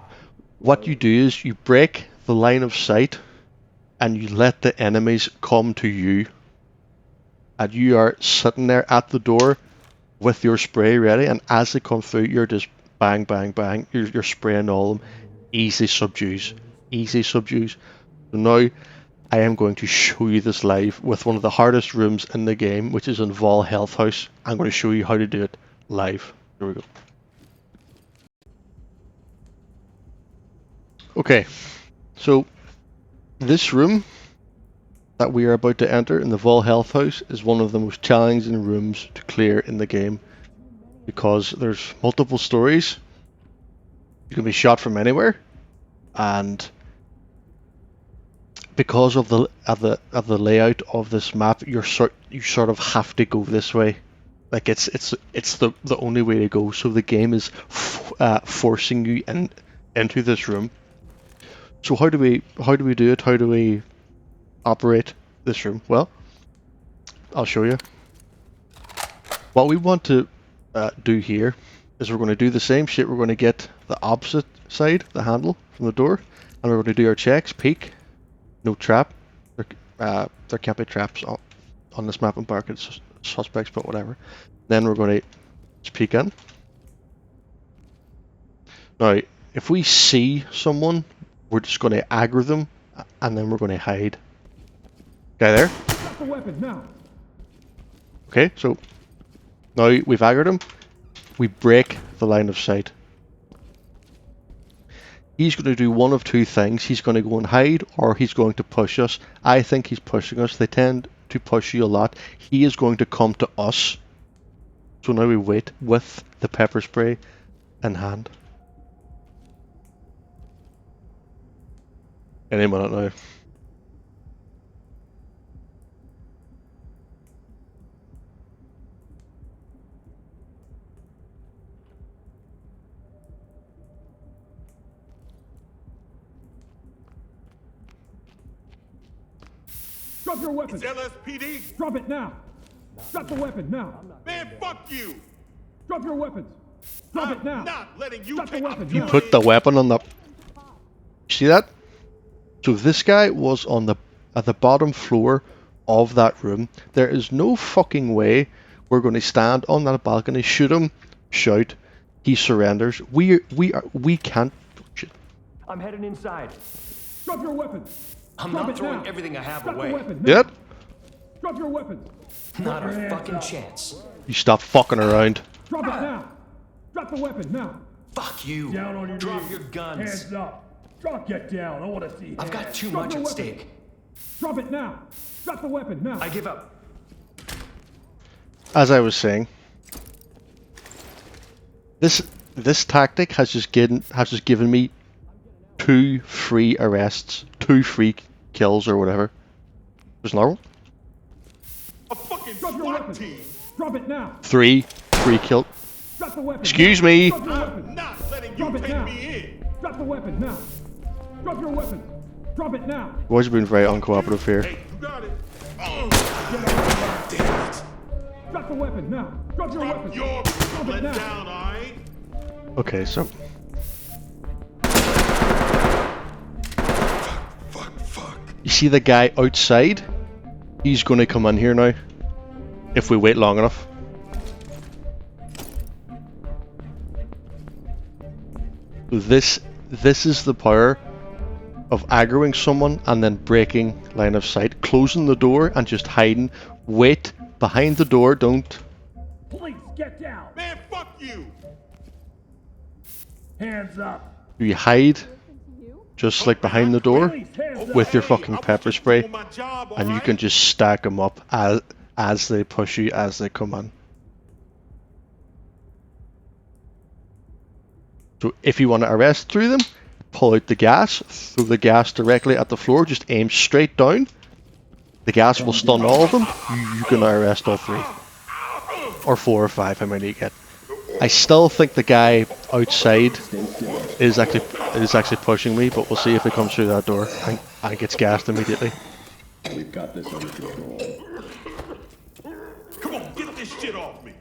what you do is you break the line of sight and you let the enemies come to you, and you are sitting there at the door with your spray ready, and as they come through, you're just bang, bang, bang, you're spraying all of them. Easy subdues. So now I am going to show you this live with one of the hardest rooms in the game, which is in Vol Health House. I'm going to show you how to do it live. Here we go. Okay, so this room that we are about to enter in the Vol Health House is one of the most challenging rooms to clear in the game because there's multiple stories. You can be shot from anywhere, and because of the layout of this map, you sort of have to go this way. Like it's the only way to go. So the game is forcing you into this room. So how do we do it? How do we operate this room? Well, I'll show you. What we want to do here is we're going to do the same shit. We're going to get the opposite side, the handle from the door, and we're going to do our checks. Peek, no trap. There can't be traps on this map and park. It's suspects, but whatever. Then we're going to just peek in. Now, if we see someone, we're just going to aggro them, and then we're going to hide. Guy there. Drop the weapon now. Okay, so now we've aggroed him. We break the line of sight. He's going to do one of two things. He's going to go and hide, or he's going to push us. I think he's pushing us. They tend to push you a lot. He is going to come to us. So now we wait with the pepper spray in hand. Any minute now. Drop your weapon. It's LSPD. Drop it now. Drop the weapon now. Man, fuck you. Drop your weapons. Drop it now. I'm not letting you Drop the take weapon my now. Put the weapon on the... See that? So this guy was on at the bottom floor of that room. There is no fucking way we're going to stand on that balcony, shoot him, shout, he surrenders. We can't. Shit. I'm heading inside. Drop your weapon. I'm Drop not it throwing now. everything I have Drop away. the weapon Yep. now. Drop your weapons. Not Put a your hands fucking up. chance. You stop fucking around. Drop it now. Drop the weapon now. Fuck you. Down on your Drop knees. your guns. Hands up. Drop, get down. I want to see. I've got hands. too Drop much your at weapon. stake. Drop it now. Drop the weapon now. I give up. As I was saying, this tactic has just given me 2 free arrests, 2 free kills or whatever. There's another one. A fucking Drop your SWAT weapon. team. Drop it now. 3 free kill. Drop the weapon. Excuse now. me. Drop your I'm weapon. not letting you Drop it take now. me in. Drop the weapon now. Drop your weapon. Drop it now. Boys have been very uncooperative here. Hey, you got it. Drop the weapon now. Drop your Drop weapon. your Drop it let now. down, alright? Okay, so Fuck. you see the guy outside? He's going to come in here now. If we wait long enough. This is the power of aggroing someone and then breaking line of sight, closing the door and just hiding. Wait behind the door. Don't. Police, get down. Man, fuck you. Hands up. You hide just like behind the door Police, hands up. with your Hey, fucking I was pepper just spray, doing my job, and you alright? can just stack them up as they push you, as they come in. So if you want to arrest through them, pull out the gas, throw the gas directly at the floor, just aim straight down. The gas will stun all of them. You can arrest all 3. Or 4 or 5, how many you get. I still think the guy outside is actually pushing me, but we'll see if he comes through that door and gets gassed immediately. We've got this under control. Come on, get this shit off me.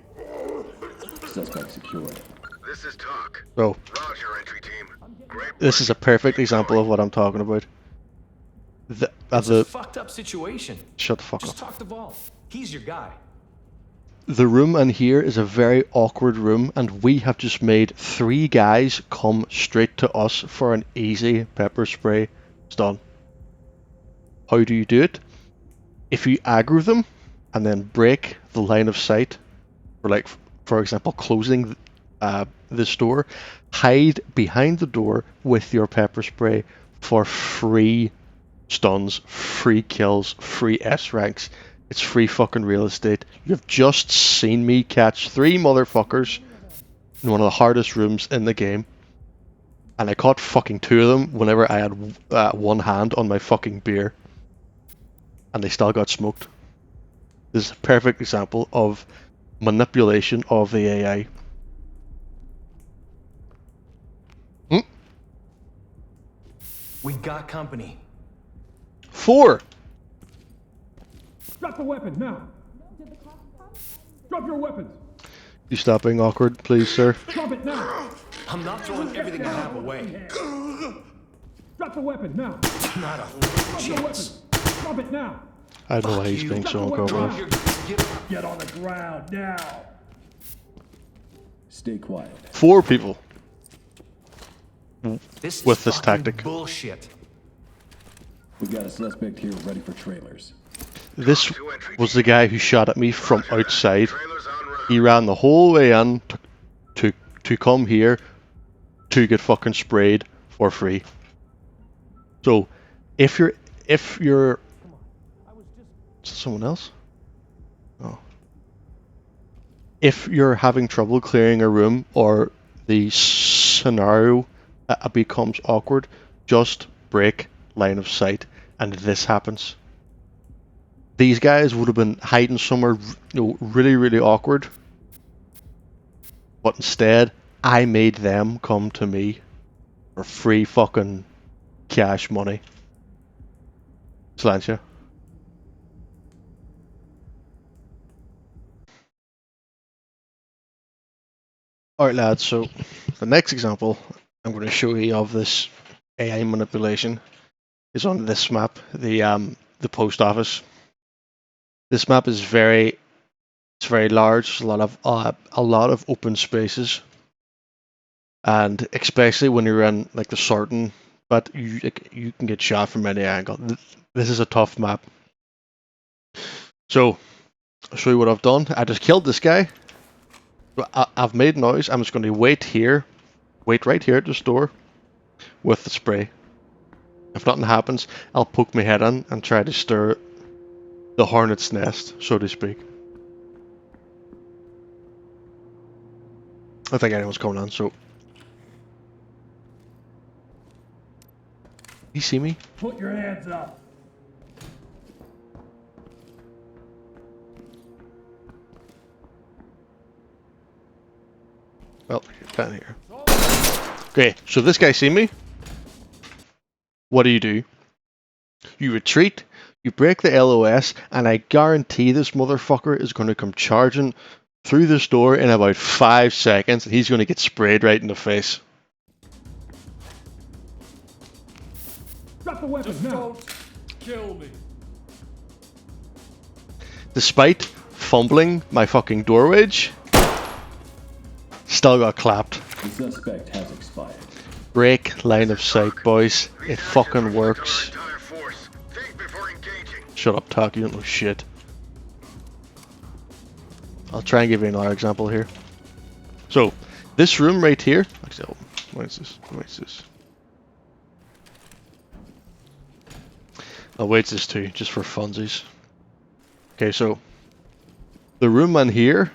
Suspect secured. This is Talk. So Roger, entry team. Great this is a perfect example of what I'm talking about. It's a fucked up situation. Shut the fuck Just up. talk to Vault. He's your guy. The room in here is a very awkward room, and we have just made 3 guys come straight to us for an easy pepper spray stun. How do you do it? If you aggro them and then break the line of sight, for example closing this door, hide behind the door with your pepper spray for free stuns, free kills, free S ranks. It's free fucking real estate. You've just seen me catch 3 motherfuckers in one of the hardest rooms in the game. And I caught fucking 2 of them whenever I had one hand on my fucking beer. And they still got smoked. This is a perfect example of manipulation of the AI. We got company. 4. Drop the weapon now. Drop your weapons. You stop being awkward, please, sir. Drop it now. I'm not throwing everything I have away. Drop the weapon now. Not a Drop your chance. weapon. Drop it now. I don't know why he's you. being so Drop the weapon uncomfortable. Get on the ground now. Stay quiet. 4 people. This is With this fucking tactic. bullshit. We got a suspect here ready for trailers. This was the guy who shot at me from outside. Trailers en route. He ran the whole way in to come here to get fucking sprayed for free. So, if you're someone else? Oh. If you're having trouble clearing a room or the scenario becomes awkward, just break line of sight, and this happens. These guys would have been hiding somewhere, really, really awkward. But instead, I made them come to me for free fucking cash money. Slancia. Alright lads, so the next example I'm going to show you of this AI manipulation is on this map, the post office. This map is very large. There's a lot of open spaces, and especially when you're in like the sorting, but you can get shot from any angle. This is a tough map. So I'll show you what I've done. I just killed this guy. I've made noise. I'm just going to wait right here at the store with the spray. If nothing happens, I'll poke my head in and try to stir the hornet's nest, so to speak. I don't think anyone's coming on, so... You see me? Put your hands up. Well, down here. Okay, so this guy see me? What do? You retreat, you break the LOS, and I guarantee this motherfucker is going to come charging through this door in about 5 seconds, and he's going to get sprayed right in the face. Drop the weapon now. Don't kill me. Despite fumbling my fucking door wedge, still got clapped. The suspect has expired. Break line of sight, boys. It fucking works. Entire force. Think before engaging. Shut up, Talk. You don't know shit. I'll try and give you another example here. So, this room right here. Actually, what is this? What is this? I'll wait this too, just for funsies. Okay, so the room in here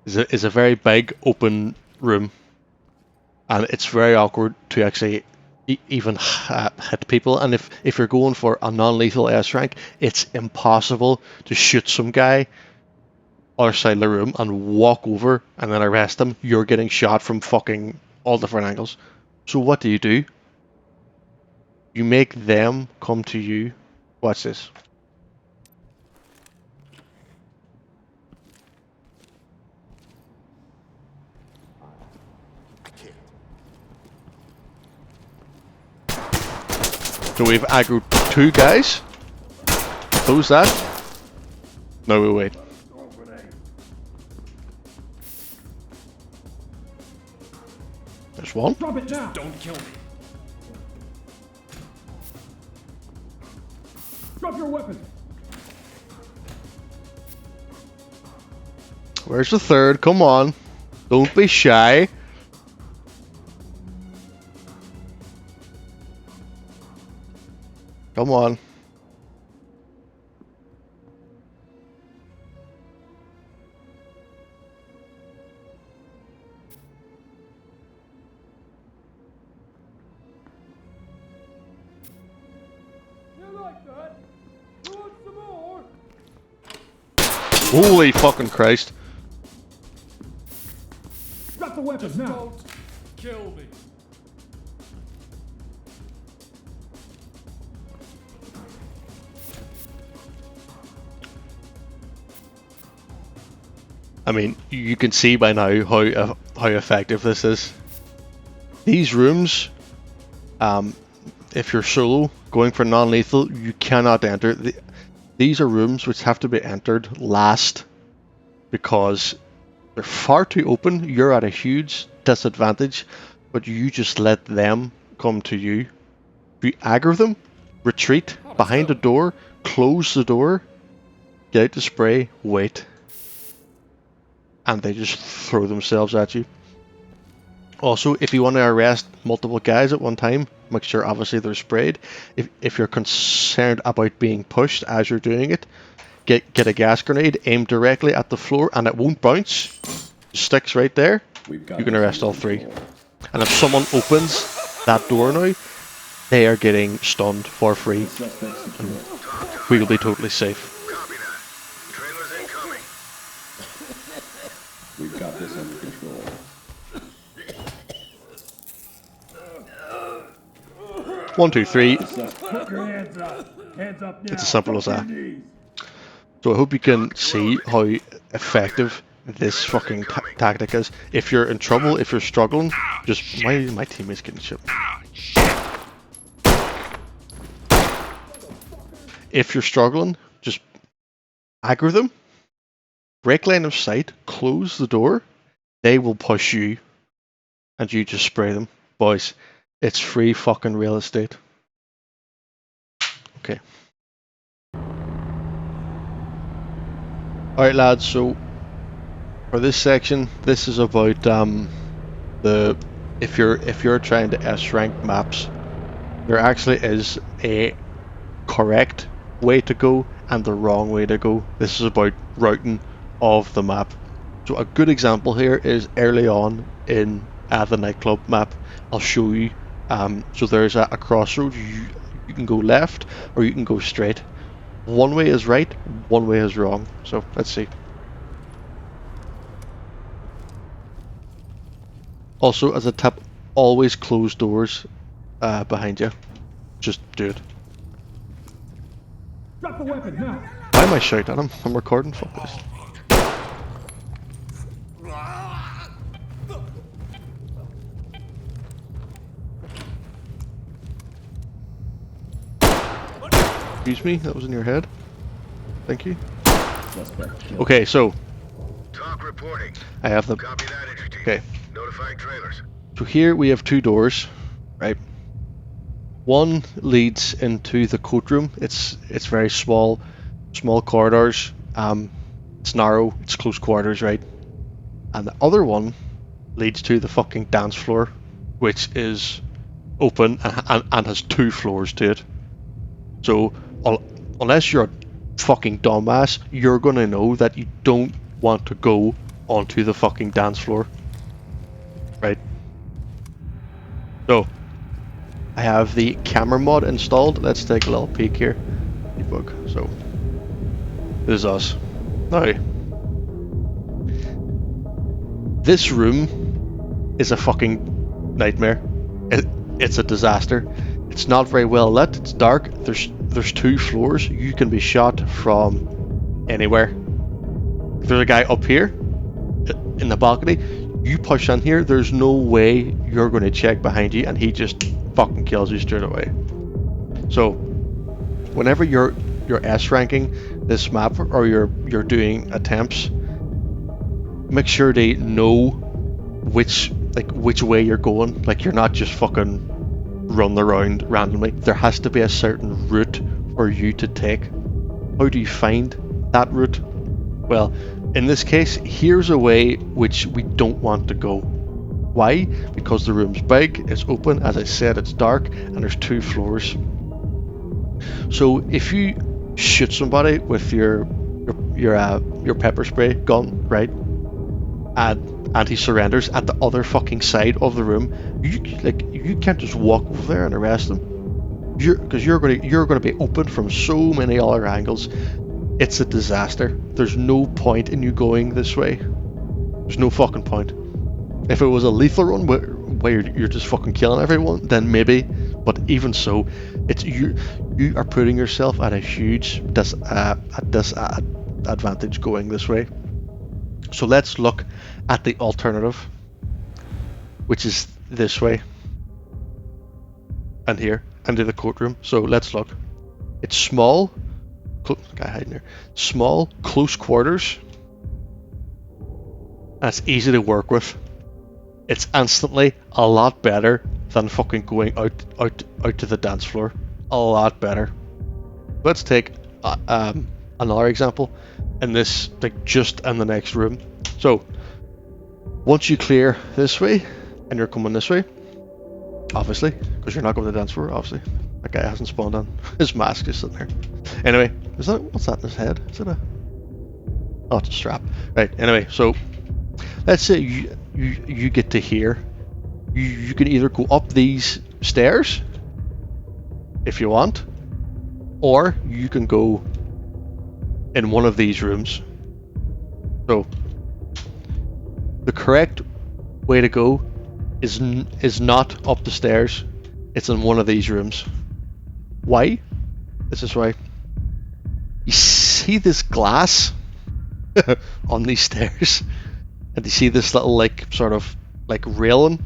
is a very big open room, and it's very awkward to actually even hit people. And if you're going for a non-lethal S rank, it's impossible to shoot some guy other side of the room and walk over and then arrest him. You're getting shot from fucking all different angles. So what do? You make them come to you. Watch this. So we've aggroed 2 guys. Who's that? No, we wait. There's one. Drop it now. Don't kill me. Drop your weapon. Where's the third? Come on. Don't be shy. Come on. You like that? You want some more? Holy fucking Christ. Drop the weapon now. Don't kill me. I mean, you can see by now how effective this is. These rooms, if you're solo going for non-lethal, you cannot enter. These are rooms which have to be entered last because they're far too open. You're at a huge disadvantage, but you just let them come to you. If you aggro them, retreat behind the door, close the door, get out the spray, wait, and they just throw themselves at you. Also, if you want to arrest multiple guys at one time, make sure obviously they're sprayed. If you're concerned about being pushed as you're doing it, get a gas grenade, aim directly at the floor, and it won't bounce. It sticks right there. You can arrest all three. And if someone opens that door now, they are getting stunned for free. And we will be totally safe. Copy that. Trailers incoming. We've got this under control. 1, 2, 3. Put your hands up. Hands up now. It's as simple as Drop that. your knees. So I hope you can see how effective this fucking tactic is. If you're in trouble, if you're struggling, just my teammate's getting shit. If you're struggling, just aggro them, break line of sight, close the door, they will push you, and you just spray them. Boys, it's free fucking real estate. Okay. Alright lads, so for this section, this is about if you're trying to S rank maps, there actually is a correct way to go and the wrong way to go. This is about routing of the map. So a good example here is early on in the nightclub map. I'll show you. So there's a crossroads. You can go left or you can go straight. One way is right, one way is wrong. So let's see. Also, as a tip, always close doors behind you. Just do it. Drop the weapon now. Why am I shouting at him? I'm recording. Fuck this. Excuse me, that was in your head. Thank you. Okay, so Talk reporting. I have the. Copy that, entry team. Okay, Notifying trailers. so here we have two doors, right? One leads into the courtroom. It's very small corridors. It's narrow. It's close quarters, right? And the other one leads to the fucking dance floor, which is open and has 2 floors to it. So unless you're a fucking dumbass, you're gonna know that you don't want to go onto the fucking dance floor, right? So I have the camera mod installed. Let's take a little peek here. Debug. So this is us. Now this room is a fucking nightmare. It's a disaster. It's not very well lit. It's dark. There's 2 floors. You can be shot from anywhere. If there's a guy up here in the balcony, you push in here, there's no way you're going to check behind you and he just fucking kills you straight away. So whenever you're S ranking this map or you're doing attempts, make sure they know which way you're going. Like, you're not just fucking run around randomly. There has to be a certain route for you to take. How do you find that route? Well, in this case, here's a way which we don't want to go. Why? Because the room's big, it's open, as I said, it's dark, and there's 2 floors. So if you shoot somebody with your pepper spray gun, right, and he surrenders at the other fucking side of the room, you can't just walk over there and arrest him. Because you're gonna be open from so many other angles. It's a disaster. There's no point in you going this way. There's no fucking point. If it was a lethal run where you're just fucking killing everyone, then maybe. But even so, it's you are putting yourself at a huge disadvantage going this way. So let's look at the alternative, which is this way and here into the courtroom. So let's look. It's small, guy hiding there. Small, close quarters. That's easy to work with. It's instantly a lot better than fucking going out to the dance floor. A lot better. Let's take another example. In this, like just in the next room. So once you clear this way, and you're coming this way, obviously, because you're not going to the dance floor. Obviously, that guy hasn't spawned on. His mask is sitting there. Anyway, what's that in his head? Is it a? Oh, it's a strap. Right. Anyway, so let's say you get to here. You can either go up these stairs if you want, or you can go in one of these rooms. So the correct way to go is not up the stairs. It's in one of these rooms. Why? This is why. You see this glass on these stairs, and you see this little like sort of like railing.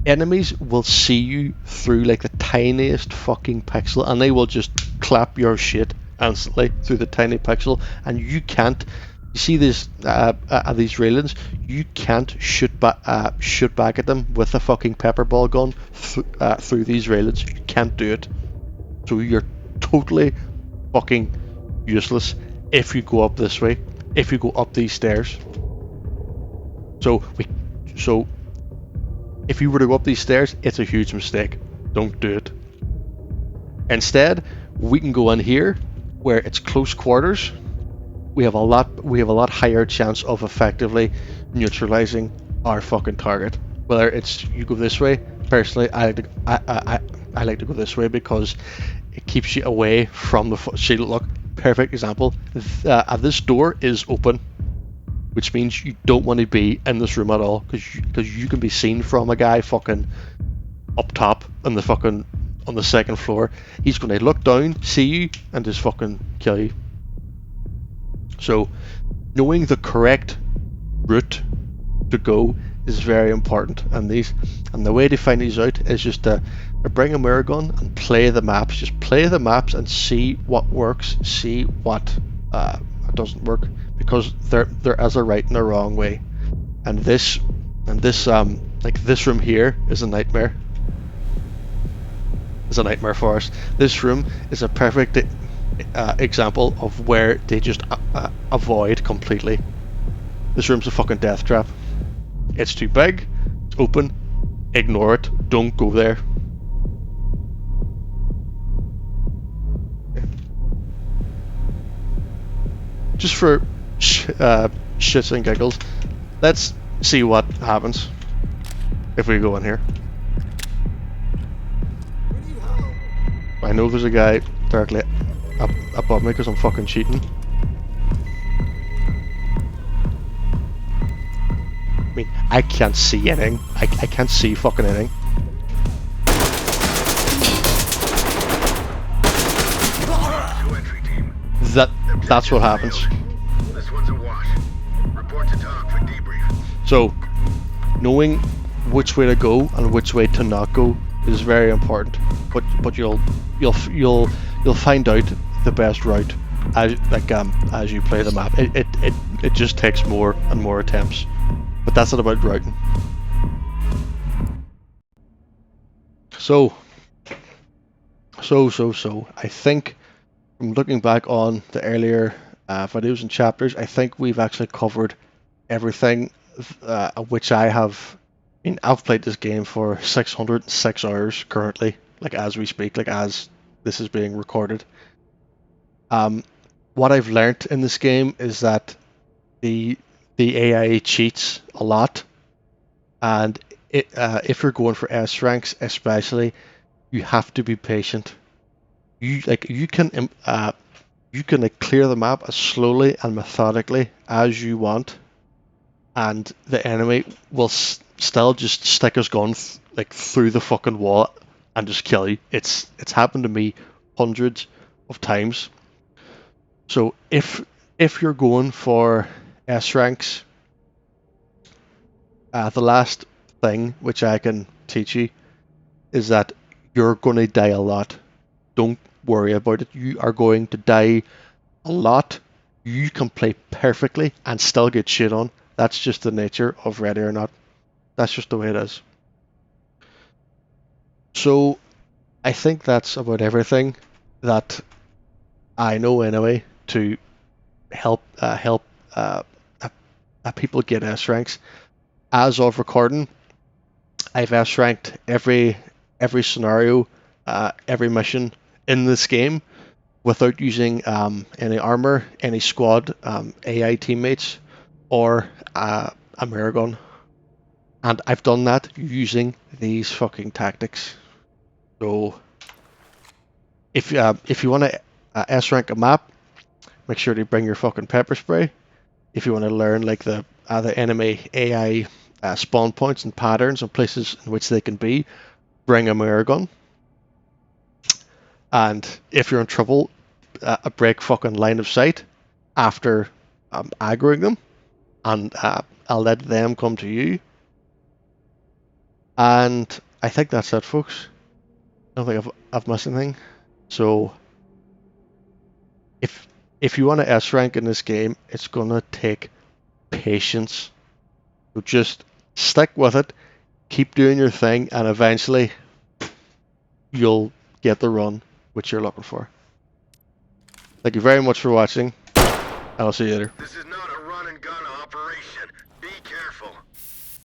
Enemies will see you through like the tiniest fucking pixel, and they will just clap your shit instantly through the tiny pixel, and you can't. You see these railings? You can't shoot back at them with a fucking pepper ball gun through these railings. You can't do it. So you're totally fucking useless if you go up this way. If you go up these stairs. So if you were to go up these stairs, it's a huge mistake. Don't do it. Instead, we can go in here where it's close quarters. We have a lot higher chance of effectively neutralizing our fucking target. Whether it's you go this way, personally, I like to go this way because it keeps you away from the shield. Look, perfect example. This door is open, which means you don't want to be in this room at all because you can be seen from a guy fucking up top on the second floor. He's going to look down, see you, and just fucking kill you. So knowing the correct route to go is very important, and the way to find these out is just to bring a Mirrorgun and play the maps. Just play the maps and see what works, see what doesn't work, because there is a right and a wrong way, and this like this room here is a nightmare. It's a nightmare for us. This room is a perfect example of where they just avoid completely. This room's a fucking death trap. It's too big, it's open, ignore it, don't go there. Just for shits and giggles, let's see what happens if we go in here. I know there's a guy directly up above me because I'm fucking cheating. I mean, I can't see anything. I can't see fucking anything. That's what happens. This one's a wash. Report to Tom for debrief. So, knowing which way to go and which way to not go is very important. But you'll find out the best route as you play the map. It just takes more and more attempts. But that's not about routing. So I think from looking back on the earlier videos and chapters, I think we've actually covered everything which I have. I mean, I've played this game for 606 hours currently, like as we speak, like as this is being recorded. What I've learnt in this game is that the AI cheats a lot, and if you're going for S ranks especially, you have to be patient. You can like clear the map as slowly and methodically as you want, and the enemy will still just stick his gun like through the fucking wall and just kill you. It's happened to me hundreds of times. So if you're going for S ranks, the last thing which I can teach you is that you're going to die a lot. Don't worry about it. You are going to die a lot. You can play perfectly and still get shit on. That's just the nature of Ready or Not. That's just the way it is. So I think that's about everything that I know anyway to help people get S ranks. As of recording, I've S ranked every scenario, every mission in this game without using any armor, any squad, AI teammates, or a Mirrorgun. And I've done that using these fucking tactics. So if you want to S rank a map, make sure to bring your fucking pepper spray. If you want to learn like the enemy AI spawn points and patterns and places in which they can be, bring a Mirrorgun. And if you're in trouble, a break fucking line of sight after aggroing them, and I'll let them come to you. And I think that's it, folks. I don't think I've missed anything. So if you want to S rank in this game, it's gonna take patience. So just stick with it, keep doing your thing, and eventually you'll get the run which you're looking for. Thank you very much for watching, and I'll see you later. This is not